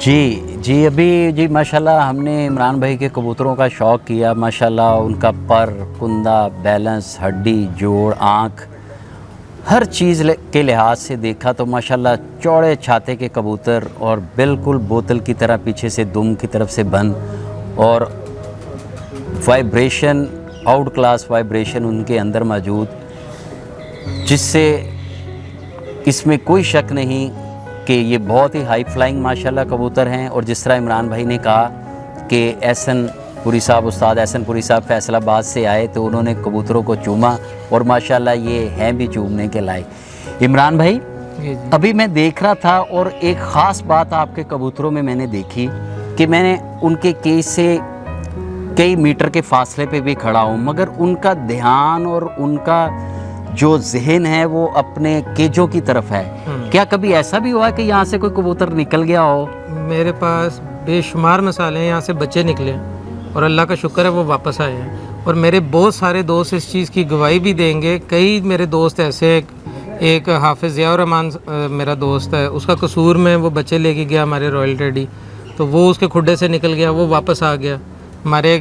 जी अभी जी माशाल्लाह हमने इमरान भाई के कबूतरों का शौक़ किया। माशाल्लाह उनका पर, कुंदा, बैलेंस, हड्डी, जोड़, आँख, हर चीज़ के लिहाज से देखा तो माशाल्लाह चौड़े छाते के कबूतर और बिल्कुल बोतल की तरह पीछे से दुम की तरफ से बंद, और वाइब्रेशन, आउट क्लास वाइब्रेशन उनके अंदर मौजूद, जिससे इसमें कोई शक नहीं कि ये बहुत ही हाई फ्लाइंग माशाल्लाह कबूतर हैं। और जिस तरह इमरान भाई ने कहा कि एहसन पुरी साहब, उस्ताद एहसन पुरी साहब फैसलाबाद से आए तो उन्होंने कबूतरों को चूमा और माशाल्लाह ये हैं भी चूमने के लायक। इमरान भाई अभी मैं देख रहा था और एक ख़ास बात आपके कबूतरों में मैंने देखी कि मैंने उनके केज से कई मीटर के फासले पे भी खड़ा हूँ, मगर उनका ध्यान और उनका जो जहन है वो अपने केजों की तरफ है। क्या कभी ऐसा भी हुआ कि यहाँ से कोई कबूतर निकल गया हो? मेरे पास बेशुमार मिसालें हैं, यहाँ से बच्चे निकले और अल्लाह का शुक्र है वो वापस आए हैं। और मेरे बहुत सारे दोस्त इस चीज़ की गवाही भी देंगे। कई मेरे दोस्त ऐसे, एक हाफिज़ ज़ियाउर रहमान मेरा दोस्त है, उसका कसूर में वो बच्चे लेके गया हमारे रॉयल टेडी, तो वो उसके खुड्डे से निकल गया, वो वापस आ गया। हमारे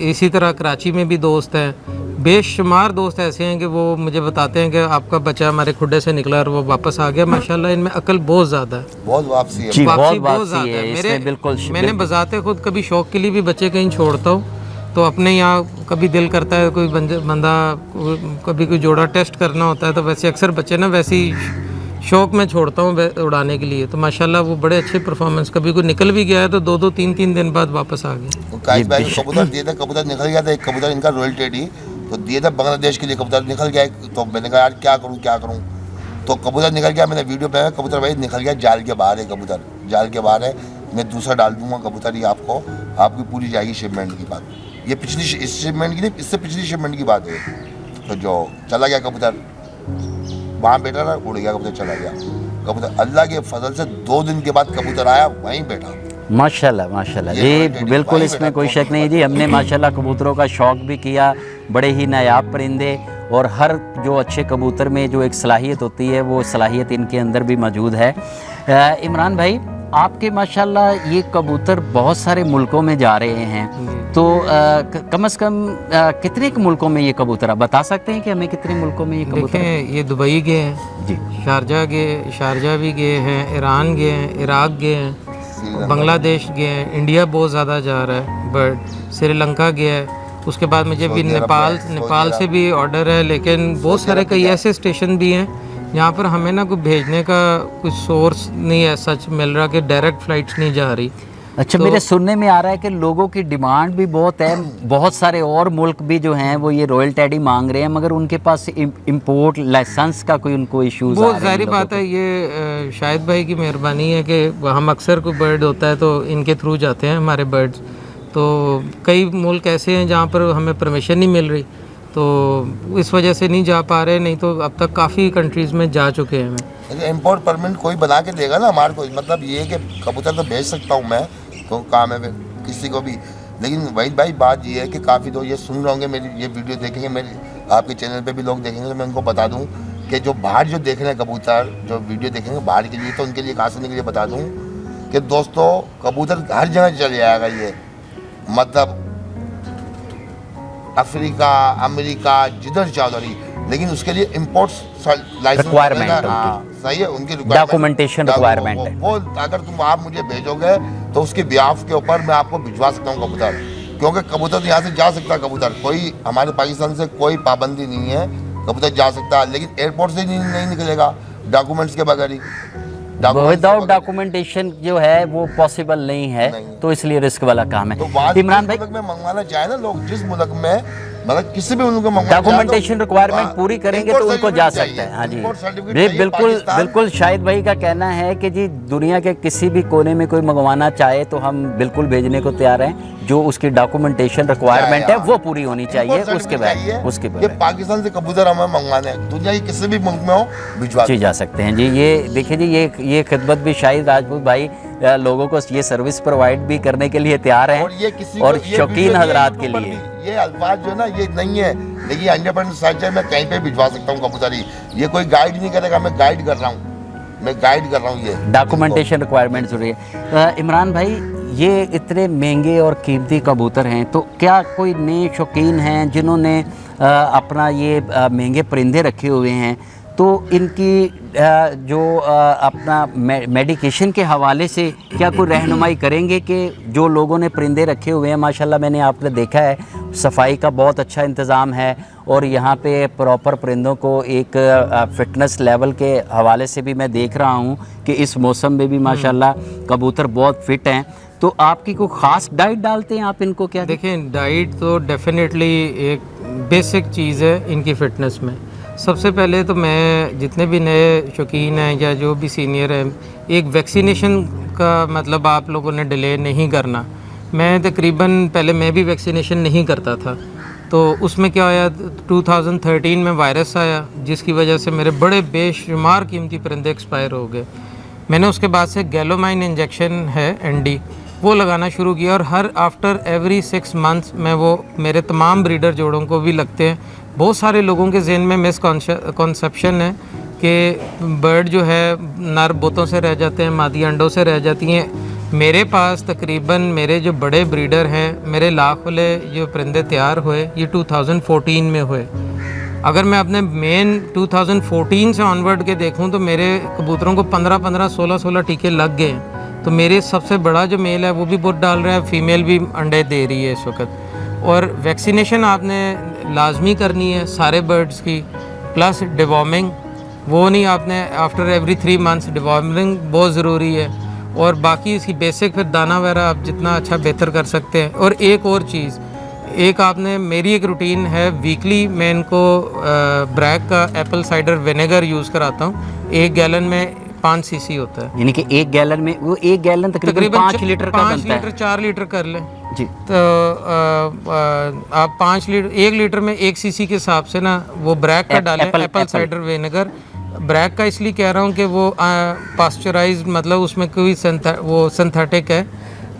इसी तरह कराची में भी दोस्त हैं, बेशुमार दोस्त ऐसे हैं कि वो मुझे बताते हैं कि आपका बच्चा हमारे खुड्डे से निकला और वो वापस आ गया। माशाल्लाह इनमें अकल बहुत ज़्यादा है, बहुत वापसी है, जी, वापसी बहुत बहुत ज़्यादा है। इसमें मैंने बजाते खुद कभी शौक़ के लिए भी बच्चे कहीं छोड़ता हूँ तो अपने यहाँ कभी दिल करता है कोई बंदा कभी कोई जोड़ा टेस्ट करना होता है तो वैसे अक्सर बच्चे ना वैसे ही शौक़ में छोड़ता हूँ उड़ाने के लिए। तो माशाल्लाह वो बड़े अच्छे परफॉर्मेंस, कभी कोई निकल भी गया है तो 2-2 3-3 दिन बाद वापस आ गए। तो काश भाई को कबूतर दिए थे, कबूतर निकल गया था, एक कबूतर इनका रॉयल टेडी तो दिए थे बांग्लादेश के लिए, कबूतर निकल गया। तो मैंने कहा यार क्या करूँ, तो कबूतर निकल गया। मैंने वीडियो पे कबूतर भाई निकल गया, जाल के बाहर है कबूतर, जाल के बाहर है। मैं दूसरा डाल दूंगा कबूतर, ये आपकी पूरी जाएगी शिपमेंट की बात। ये पिछली इस शिपमेंट की नहीं, इससे पिछली शिपमेंट की बात है। तो जो चला गया कबूतर, वहाँ बैठा रहा, उड़ गया कबूतर, चला गया कबूतर। अल्लाह के फजल से 2 दिन के बाद कबूतर आया, वहीं बैठा। माशाल्लाह माशाल्लाह जी, बिल्कुल इसमें कोई शक नहीं जी। हमने माशाल्लाह कबूतरों का शौक़ भी किया, बड़े ही नायाब परिंदे, और हर जो अच्छे कबूतर में जो एक सलाहियत होती है वो सलाहियत इनके अंदर भी मौजूद है। इमरान भाई आपके माशाल्लाह ये कबूतर बहुत सारे मुल्कों में जा रहे हैं, तो कम से कम कितने मुल्कों में ये कबूतर, आप बता सकते हैं कि हमें कितने मुल्कों में ये कबूतर? देखें, ये दुबई गए हैं जी, शारजा भी गए हैं, ईरान गए हैं, इराक गए हैं, बांग्लादेश गए हैं, इंडिया बहुत ज़्यादा जा रहा है बर्ड, श्रीलंका गया है। उसके बाद मुझे भी नेपाल से भी ऑर्डर है, लेकिन बहुत सारे कई ऐसे स्टेशन भी हैं यहाँ पर हमें ना कोई भेजने का कोई सोर्स नहीं है सच मिल रहा कि डायरेक्ट फ़्लाइट्स नहीं जा रही। अच्छा, तो मेरे सुनने में आ रहा है कि लोगों की डिमांड भी बहुत है, बहुत सारे और मुल्क भी जो हैं वो ये रॉयल टेडी मांग रहे हैं, मगर उनके पास इंपोर्ट लाइसेंस का कोई उनको इश्यूज आ रहे हैं। बहुत ज़ाहिर बात है, ये शाहिद भाई की मेहरबानी है कि हम अक्सर कोई बर्ड होता है तो इनके थ्रू जाते हैं हमारे बर्ड्स। तो कई मुल्क ऐसे हैं जहाँ पर हमें परमिशन नहीं मिल रही, तो इस वजह से नहीं जा पा रहे, नहीं तो अब तक काफ़ी कंट्रीज़ में जा चुके हैं। मैं इम्पोर्ट परमिट कोई बना के देगा ना हमारे को, मतलब ये है कि कबूतर तो भेज सकता हूँ मैं, तो काम है किसी को भी। लेकिन वही भाई बात ये है कि काफ़ी लोग ये सुन रहे होंगे, मेरी ये वीडियो देखेंगे, मेरे आपके चैनल पे भी लोग देखेंगे, तो मैं उनको बता दूँ कि जो बाहर जो देख रहे हैं कबूतर, जो वीडियो देखेंगे बाहर के लिए, तो उनके लिए खास करने के लिए बता दूँ कि दोस्तों कबूतर हर जगह चल जाएगा ये, मतलब अफ्रीका, अमेरिका, जिधर चाहो रही, लेकिन उसके लिए इम्पोर्ट लाइसेंस रिक्वायरमेंट, सही है, उनकी डॉक्यूमेंटेशन रिक्वायरमेंट है। वो अगर आप मुझे भेजोगे तो उसके ब्याफ के ऊपर मैं आपको भिजवा सकता हूँ कबूतर, क्योंकि कबूतर तो यहाँ से जा सकता है कबूतर, कोई हमारे पाकिस्तान से कोई पाबंदी नहीं है, कबूतर जा सकता है, लेकिन एयरपोर्ट से नहीं निकलेगा डॉक्यूमेंट्स के बगैर ही। विदाउट डॉक्यूमेंटेशन जो है वो पॉसिबल नहीं है, तो इसलिए रिस्क वाला काम है। तो इमरान भाई में मंगवाना चाहे ना लोग, जिस मुल्क में मतलब किसी भी मुल्क में डॉक्यूमेंटेशन रिक्वायरमेंट पूरी करेंगे तो उनको जा सकता है। हाँ जी, बिल्कुल शाहिद भाई का कहना है कि जी दुनिया के किसी भी कोने में कोई मंगवाना चाहे तो हम बिल्कुल भेजने को तैयार हैं, जो उसकी डॉक्यूमेंटेशन रिक्वायरमेंट है वो पूरी होनी चाहिए। उसके बाद पाकिस्तान से कबूतर हमें मंगवाने दुनिया के किसी भी मुल्क में हो भिजवा जा सकते हैं जी। ये देखिए जी, ये खिदमत भी शाहिद राजपूत भाई लोगों को ये सर्विस प्रोवाइड भी करने के लिए तैयार हैं, और शौकीन हजरात के लिए ये अल्फाज जो है ना ये नहीं है, लेकिन 100% सच है, मैं कहीं पे भिजवा सकता हूँ कबूतर ही। ये कोई गाइड नहीं करेगा, मैं गाइड कर रहा हूँ, मैं गाइड कर रहा हूँ ये डॉक्यूमेंटेशन रिक्वायरमेंट जरूरी है। इमरान भाई, ये इतने महंगे और कीमती कबूतर हैं, तो क्या कोई नए शौकीन हैं जिन्होंने अपना ये महंगे परिंदे रखे हुए हैं, तो इनकी जो अपना मेडिकेशन के हवाले से क्या कोई रहनुमाई करेंगे कि जो लोगों ने परिंदे रखे हुए हैं, माशाल्लाह मैंने आपने देखा है सफाई का बहुत अच्छा इंतज़ाम है, और यहाँ पे प्रॉपर परिंदों को एक फ़िटनेस लेवल के हवाले से भी मैं देख रहा हूँ कि इस मौसम में भी माशाल्लाह कबूतर बहुत फिट हैं। तो आपकी कोई ख़ास डाइट डालते हैं आप इनको क्या? देखें, डाइट तो डेफिनेटली एक बेसिक चीज़ है इनकी फ़िटनेस में। सबसे पहले तो मैं जितने भी नए शौकीन हैं या जो भी सीनियर हैं, एक वैक्सीनेशन का मतलब आप लोगों ने डिले नहीं करना। मैं तकरीबन पहले मैं भी वैक्सीनेशन नहीं करता था, तो उसमें क्या आया 2013 में वायरस आया, जिसकी वजह से मेरे बड़े बेशुमार कीमती परिंदे एक्सपायर हो गए। मैंने उसके बाद से गैलोमाइन इंजेक्शन है ND, वो लगाना शुरू किया, और हर आफ्टर एवरी 6 मंथ्स में वो मेरे तमाम ब्रीडर जोड़ों को भी लगते हैं। बहुत सारे लोगों के जहन में मिसकॉन्सेप्शन है कि बर्ड जो है नर बोतों से रह जाते हैं, मादी अंडों से रह जाती हैं। मेरे पास तकरीबन मेरे जो बड़े ब्रीडर हैं, मेरे लाख वाले जो परिंदे तैयार हुए ये 2014 में हुए। अगर मैं अपने मेन 2014 से ऑनवर्ड के देखूं तो मेरे कबूतरों को 15-15, 16-16 टीके लग गए। तो मेरे सबसे बड़ा जो मेल है वो भी बुत डाल रहा है, फीमेल भी अंडे दे रही है इस वक्त। और वैक्सीनेशन आपने लाजमी करनी है सारे बर्ड्स की, प्लस डिवॉर्मिंग, वो नहीं आपने आफ्टर एवरी 3 मंथ्स, डिवॉर्मिंग बहुत ज़रूरी है। और बाकी इसकी बेसिक फिर दाना वगैरह आप जितना अच्छा बेहतर कर सकते हैं। और एक और चीज़, एक आपने, मेरी एक रूटीन है वीकली, मैं इनको ब्रैक का एप्पल साइडर विनेगर यूज़ कराता हूँ। 1 गैलन में 5 सीसी होता है, यानी कि 1 गैलन में, वो 1 गैलन तकरीबन 5 लीटर का बनता है। 5 लीटर 4 लीटर कर लें जी। तो आप 5 लीटर 1 लीटर में 1 सीसी के हिसाब से ना वो ब्रैक का डालें, एप्पल साइडर विनेगर। ब्रैक का इसलिए कह रहा हूँ कि वो पास्चराइज, मतलब उसमें कोई वो सिंथेटिक है,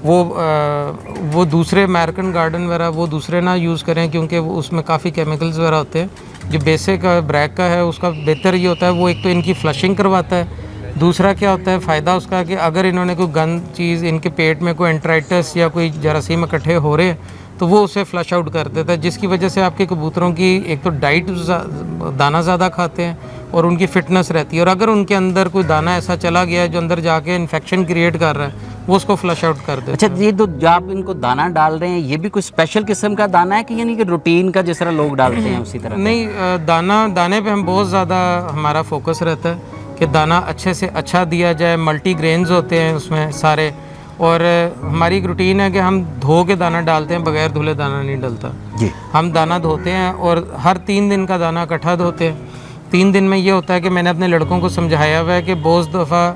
वो दूसरे अमेरिकन गार्डन वगैरह वो दूसरे ना यूज़ करें, क्योंकि वो उसमें काफ़ी केमिकल्स वगैरह होते हैं। जो बेसिक ब्रैक का है उसका बेहतर ये होता है, वो एक तो इनकी फ्लशिंग करवाता है, दूसरा क्या होता है फ़ायदा उसका कि अगर इन्होंने कोई गंद चीज़, इनके पेट में कोई एंट्राइटिस या कोई जरासीम इकट्ठे हो रहे हैं तो वो उसे फ्लश आउट कर देता है, जिसकी वजह से आपके कबूतरों की एक तो डाइट दाना ज़्यादा खाते हैं और उनकी फ़िटनेस रहती है। और अगर उनके अंदर कोई दाना ऐसा चला गया है जो अंदर जाके इन्फेक्शन क्रिएट कर रहा है, वो उसको फ्लश आउट कर देता है। अच्छा, ये तो जो आप इनको दाना डाल रहे हैं, ये भी कोई स्पेशल किस्म का दाना है कि यानी कि रूटीन का जिस तरह लोग डालते हैं उसी तरह? नहीं, दाने पे हम बहुत ज़्यादा हमारा फोकस रहता है कि दाना अच्छे से अच्छा दिया जाए। मल्टी ग्रेन्स होते हैं उसमें सारे, और हमारी एक रूटीन है कि हम धो के दाना डालते हैं, बगैर धुले दाना नहीं डलता जी। हम दाना धोते हैं और हर 3 दिन का दाना इकट्ठा धोते हैं। 3 दिन में ये होता है कि मैंने अपने लड़कों को समझाया हुआ है कि बहुत दफ़ा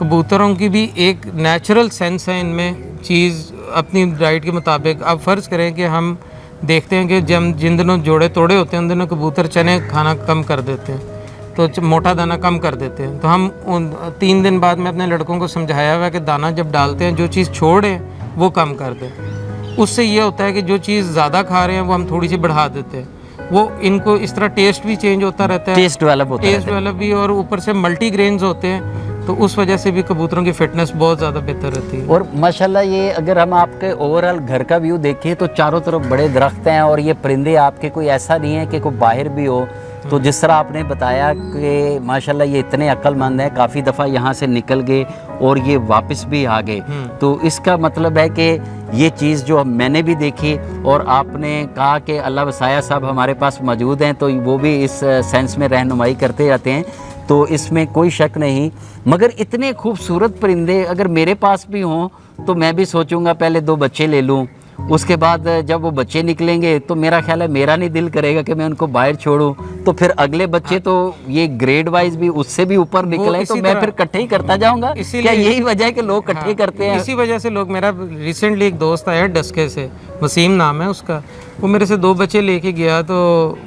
कबूतरों की भी एक नेचुरल सेंस है इनमें चीज़ अपनी डाइट के मुताबिक। अब फ़र्ज़ करें कि हम देखते हैं कि जब जिन दिनों जोड़े तोड़े होते हैं उन दिनों कबूतर चने खाना कम कर देते हैं, तो मोटा दाना कम कर देते हैं। तो हम उन 3 दिन बाद में अपने लड़कों को समझाया हुआ है कि दाना जब डालते हैं जो चीज़ छोड़ें वो कम कर दें। उससे ये होता है कि जो चीज़ ज़्यादा खा रहे हैं वो हम थोड़ी सी बढ़ा देते हैं, वो इनको इस तरह टेस्ट भी चेंज होता रहता है, टेस्ट डेवलप होता है, टेस्ट डेवलप भी, और ऊपर से मल्टी ग्रेन्स होते हैं, तो उस वजह से भी कबूतरों की फिटनेस बहुत ज़्यादा बेहतर रहती है। और माशाल्लाह ये अगर हम आपके ओवरऑल घर का व्यू देखें तो चारों तरफ बड़े दरख्त हैं, और ये परिंदे आपके कोई ऐसा नहीं है कि कोई बाहर भी हो। तो जिस तरह आपने बताया कि माशाल्लाह ये इतने अक्लमंद हैं, काफ़ी दफ़ा यहाँ से निकल गए और ये वापस भी आ गए, तो इसका मतलब है कि ये चीज़ जो मैंने भी देखी, और आपने कहा कि अल्लाह वसाया साहब हमारे पास मौजूद हैं तो वो भी इस सेंस में रहनुमाई करते रहते हैं, तो इसमें कोई शक नहीं। मगर इतने खूबसूरत परिंदे अगर मेरे पास भी हों तो मैं भी सोचूंगा पहले 2 बच्चे ले लूं, उसके बाद जब वो बच्चे निकलेंगे तो मेरा ख्याल है मेरा नहीं दिल करेगा कि मैं उनको बाहर छोड़ूं, तो फिर अगले बच्चे तो ये ग्रेड वाइज भी उससे भी ऊपर निकले तो मैं फिर इकट्ठे ही करता जाऊंगा। क्या यही वजह है कि लोग इकट्ठे करते हैं? इसी वजह से लोग, मेरा रिसेंटली एक दोस्त आया डस्के से, वसीम नाम है उसका, वो मेरे से 2 बच्चे लेके गया, तो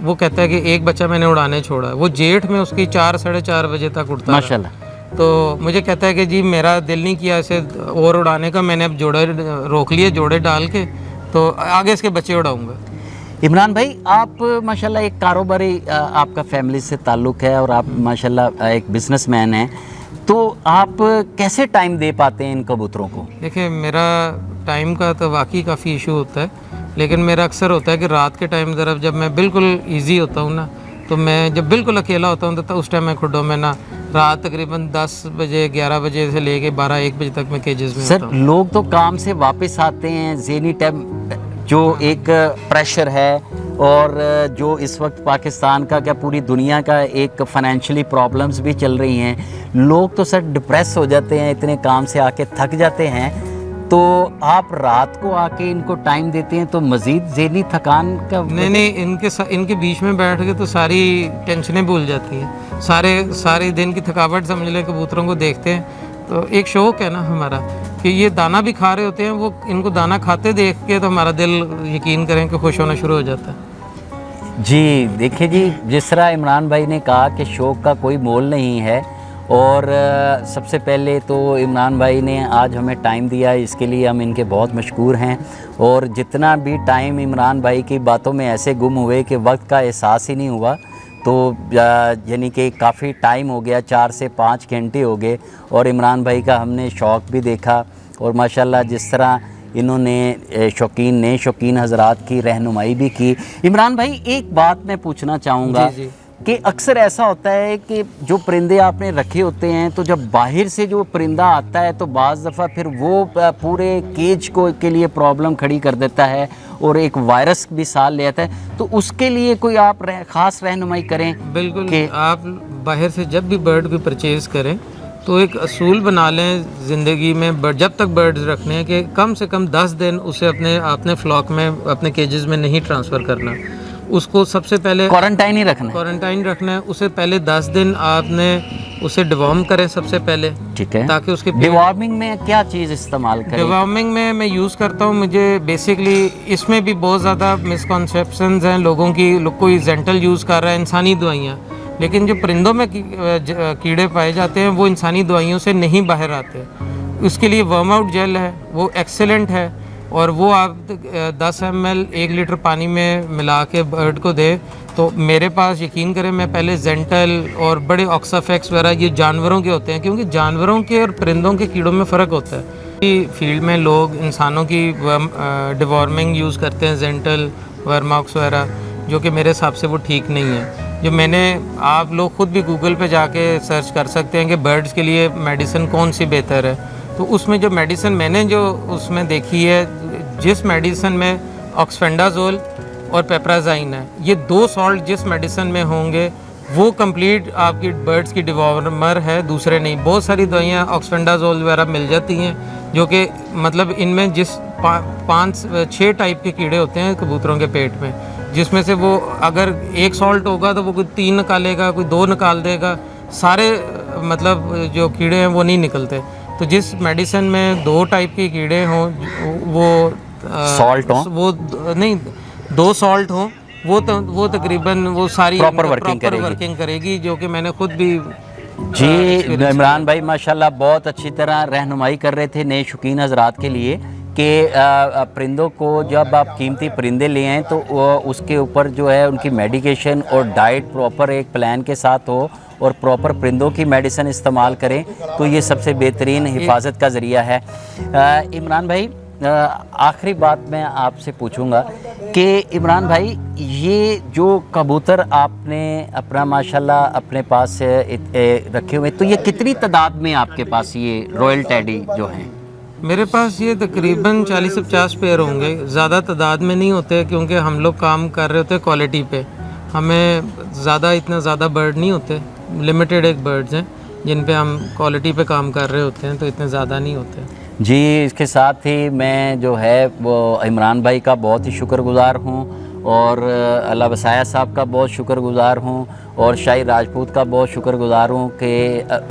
वो कहता है कि एक बच्चा मैंने उड़ाने छोड़ा, वो जेठ में उसकी 4 साढ़े 4 बजे तक उड़ता माशाल्लाह। तो मुझे कहता है कि जी मेरा दिल नहीं किया इसे और उड़ाने का, मैंने अब जोड़े रोक लिए, जोड़े डाल के, तो आगे इसके बच्चे उड़ाऊंगा। इमरान भाई, आप माशाल्लाह एक कारोबारी आपका फैमिली से ताल्लुक़ है और आप माशाल्लाह एक बिजनेसमैन हैं, तो आप कैसे टाइम दे पाते हैं इन कबूतरों को? देखिए, मेरा टाइम का तो वाकई काफ़ी इशू होता है, लेकिन मेरा अक्सर होता है कि रात के टाइम ज़रा जब मैं बिल्कुल इजी होता हूँ ना, तो मैं जब बिल्कुल अकेला होता हूँ तो उस टाइम मैं खुडों में ना रात तकरीबन 10 बजे 11 बजे से लेके 12-1 बजे तक मैं केजेस में सर, होता हूँ। लोग तो काम से वापस आते हैं, ज़ेनी टाइम जो एक प्रेशर है, और जो इस वक्त पाकिस्तान का क्या पूरी दुनिया का एक फाइनेंशियली प्रॉब्लम्स भी चल रही हैं, लोग तो सर डिप्रेस हो जाते हैं, इतने काम से आके थक जाते हैं, तो आप रात को आके इनको टाइम देते हैं तो मज़ीद ज़हनी थकान का नहीं, इनके बीच में बैठ के तो सारी टेंशनें भूल जाती हैं, सारे दिन की थकावट समझ ले। कबूतरों को देखते हैं तो एक शौक़ है ना हमारा कि ये दाना भी खा रहे होते हैं, वो इनको दाना खाते देख के तो हमारा दिल यकीन करें कि खुश होना शुरू हो जाता है। जी देखिए जी, जिस तरह इमरान भाई ने कहा कि शौक़ का कोई मोल नहीं है, और सबसे पहले तो इमरान भाई ने आज हमें टाइम दिया, इसके लिए हम इनके बहुत मशकूर हैं। और जितना भी टाइम इमरान भाई की बातों में ऐसे गुम हुए कि वक्त का एहसास ही नहीं हुआ, तो यानी कि काफ़ी टाइम हो गया, 4 से 5 घंटे हो गए, और इमरान भाई का हमने शौक़ भी देखा, और माशाल्लाह जिस तरह इन्होंने शौकीन हज़रात की रहनुमाई भी की। इमरान भाई, एक बात मैं पूछना चाहूँगा कि अक्सर ऐसा होता है कि जो परिंदे आपने रखे होते हैं, तो जब बाहर से जो परिंदा आता है तो बाज़ दफ़ा फिर वो पूरे केज को के लिए प्रॉब्लम खड़ी कर देता है, और एक वायरस भी साथ ले आता है, तो उसके लिए कोई आप ख़ास रहनुमाई करें? बिल्कुल कि आप बाहर से जब भी बर्ड भी परचेज़ करें तो एक असूल बना लें ज़िंदगी में, जब तक बर्ड्स रखने हैं कि कम से कम 10 दिन उसे अपने फ्लॉक में, अपने केजेस में नहीं ट्रांसफ़र करना। उसको सबसे पहले क्वारंटाइन ही रखना है। क्वारंटाइन रखना है। उसे पहले 10 दिन आपने उसे डिवॉर्म करें सबसे पहले, ठीक है, ताकि उसके डिवॉर्मिंग में क्या चीज़ इस्तेमाल करें? डिवॉर्मिंग में मैं यूज़ करता हूँ, मुझे बेसिकली इसमें भी बहुत ज़्यादा मिसकॉन्सेप्शंस हैं लोगों की। कोई जेंटल यूज़ कर रहा है, इंसानी दवाइयाँ, लेकिन जो परिंदों में कीड़े पाए जाते हैं वो इंसानी दवाइयों से नहीं बाहर आते। उसके लिए वर्म आउट जेल है, वो एक्सेलेंट है, और वो आप 10 ml 1 लीटर पानी में मिला के बर्ड को दे। तो मेरे पास यकीन करें, मैं पहले जेंटल और बड़े ऑक्साफेक्स वगैरह ये जानवरों के होते हैं, क्योंकि जानवरों के और परिंदों के कीड़ों में फ़र्क होता है। फील्ड में लोग इंसानों की डिवॉर्मिंग यूज़ करते हैं, जेंटल वर्मॉक्स वगैरह, जो कि मेरे हिसाब से वो ठीक नहीं है। जो आप लोग ख़ुद भी गूगल पे जाके सर्च कर सकते हैं कि बर्ड्स के लिए मेडिसिन कौन सी बेहतर है। तो उसमें जो मेडिसिन मैंने जो उसमें देखी है, जिस मेडिसिन में ऑक्सफेंडाजोल और पेप्राजाइन है, ये 2 सॉल्ट जिस मेडिसिन में होंगे वो कंप्लीट आपकी बर्ड्स की डिवॉर्मर है, दूसरे नहीं। बहुत सारी दवाइयाँ ऑक्सफेंडाजोल वगैरह मिल जाती हैं, जो कि मतलब इनमें जिस 5-6 टाइप के कीड़े होते हैं कबूतरों के पेट में, जिसमें से वो अगर 1 सॉल्ट होगा तो वो कोई 3 निकालेगा, कोई 2 निकाल देगा, सारे मतलब जो कीड़े हैं वो नहीं निकलते। तो जिस मेडिसिन में 2 टाइप के कीड़े हों, वो सॉल्ट हो, वो नहीं 2 सॉल्ट हो, वो तकरीबन वो सारी प्रॉपर वर्किंग करेगी, जो कि मैंने खुद भी जी। इमरान भाई माशाल्लाह बहुत अच्छी तरह रहनुमाई कर रहे थे नए शौकीन हज़रात के लिए कि परिंदों को जब आप कीमती परिंदे ले आएँ तो उसके ऊपर जो है उनकी मेडिकेशन और डाइट प्रॉपर एक प्लान के साथ हो, और प्रॉपर परिंदों की मेडिसिन इस्तेमाल करें, तो ये सबसे बेहतरीन हिफाजत का ज़रिया है। इमरान भाई, आखिरी बात मैं आपसे पूछूंगा कि इमरान भाई, ये जो कबूतर आपने अपना माशाल्लाह अपने पास रखे हुए, तो ये कितनी तादाद में आपके पास ये रॉयल टेडी जो हैं? मेरे पास ये तकरीबन 40 से 50 पेयर होंगे, ज़्यादा तादाद में नहीं होते, क्योंकि हम लोग काम कर रहे होते क्वालिटी पे। हमें इतना ज़्यादा बर्ड नहीं होते, लिमिटेड एक बर्ड्स हैं जिन पे हम क्वालिटी पे काम कर रहे होते हैं, तो इतने ज़्यादा नहीं होते जी। इसके साथ ही मैं जो है वो इमरान भाई का बहुत ही शुक्रगुज़ार हूँ, और अल्लाह वसाया साहब का बहुत शुक्रगुज़ार हूँ, और शाहिद राजपूत का बहुत शुक्रगुज़ार हूँ कि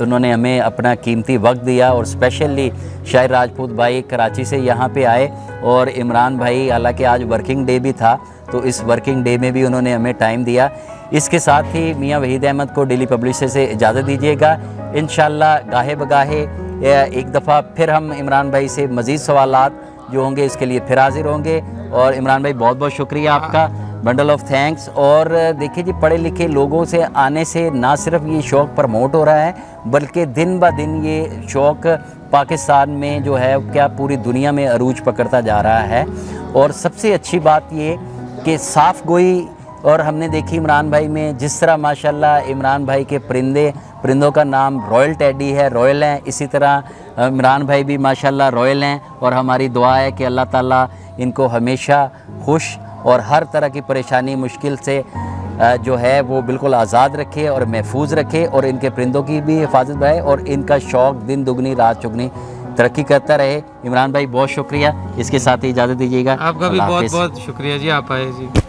उन्होंने हमें अपना कीमती वक्त दिया, और स्पेशली शाहिद राजपूत भाई कराची से यहाँ पे आए, और इमरान भाई हालांकि आज वर्किंग डे भी था, तो इस वर्किंग डे में भी उन्होंने हमें टाइम दिया। इसके साथ ही मियाँ वहीद अहमद को डेली पब्लिशर से इजाज़त दीजिएगा। इंशाल्लाह गाहे बगाहे एक दफ़ा फिर हम इमरान भाई से मज़ीद सवालात जो होंगे इसके लिए फिर हाजिर होंगे। और इमरान भाई बहुत बहुत शुक्रिया आपका। Bundle of thanks. और देखिए जी, पढ़े लिखे लोगों से आने से ना सिर्फ ये शौक़ प्रमोट हो रहा है, बल्कि दिन ब दिन ये शौक़ पाकिस्तान में जो है क्या पूरी दुनिया में अरूज पकड़ता जा रहा है। और सबसे अच्छी बात ये कि साफ़ गोई, और हमने देखी इमरान भाई में जिस तरह माशाल्लाह इमरान भाई के परिंदों का नाम रॉयल टेडी है, रॉयल हैं, इसी तरह इमरान भाई भी माशाल्लाह रॉयल हैं। और हमारी दुआ है कि अल्लाह ताला इनको हमेशा खुश और हर तरह की परेशानी मुश्किल से जो है वो बिल्कुल आज़ाद रखे और महफूज रखे, और इनके परिंदों की भी हिफाजत बढ़ाए और इनका शौक़ दिन दुगनी रात चुगनी तरक्की करता रहे। इमरान भाई बहुत शुक्रिया, इसके साथ ही इजाज़त दीजिएगा। आपका भी अल्लाह बहुत हाफ़िज़। बहुत शुक्रिया जी, आप आए जी।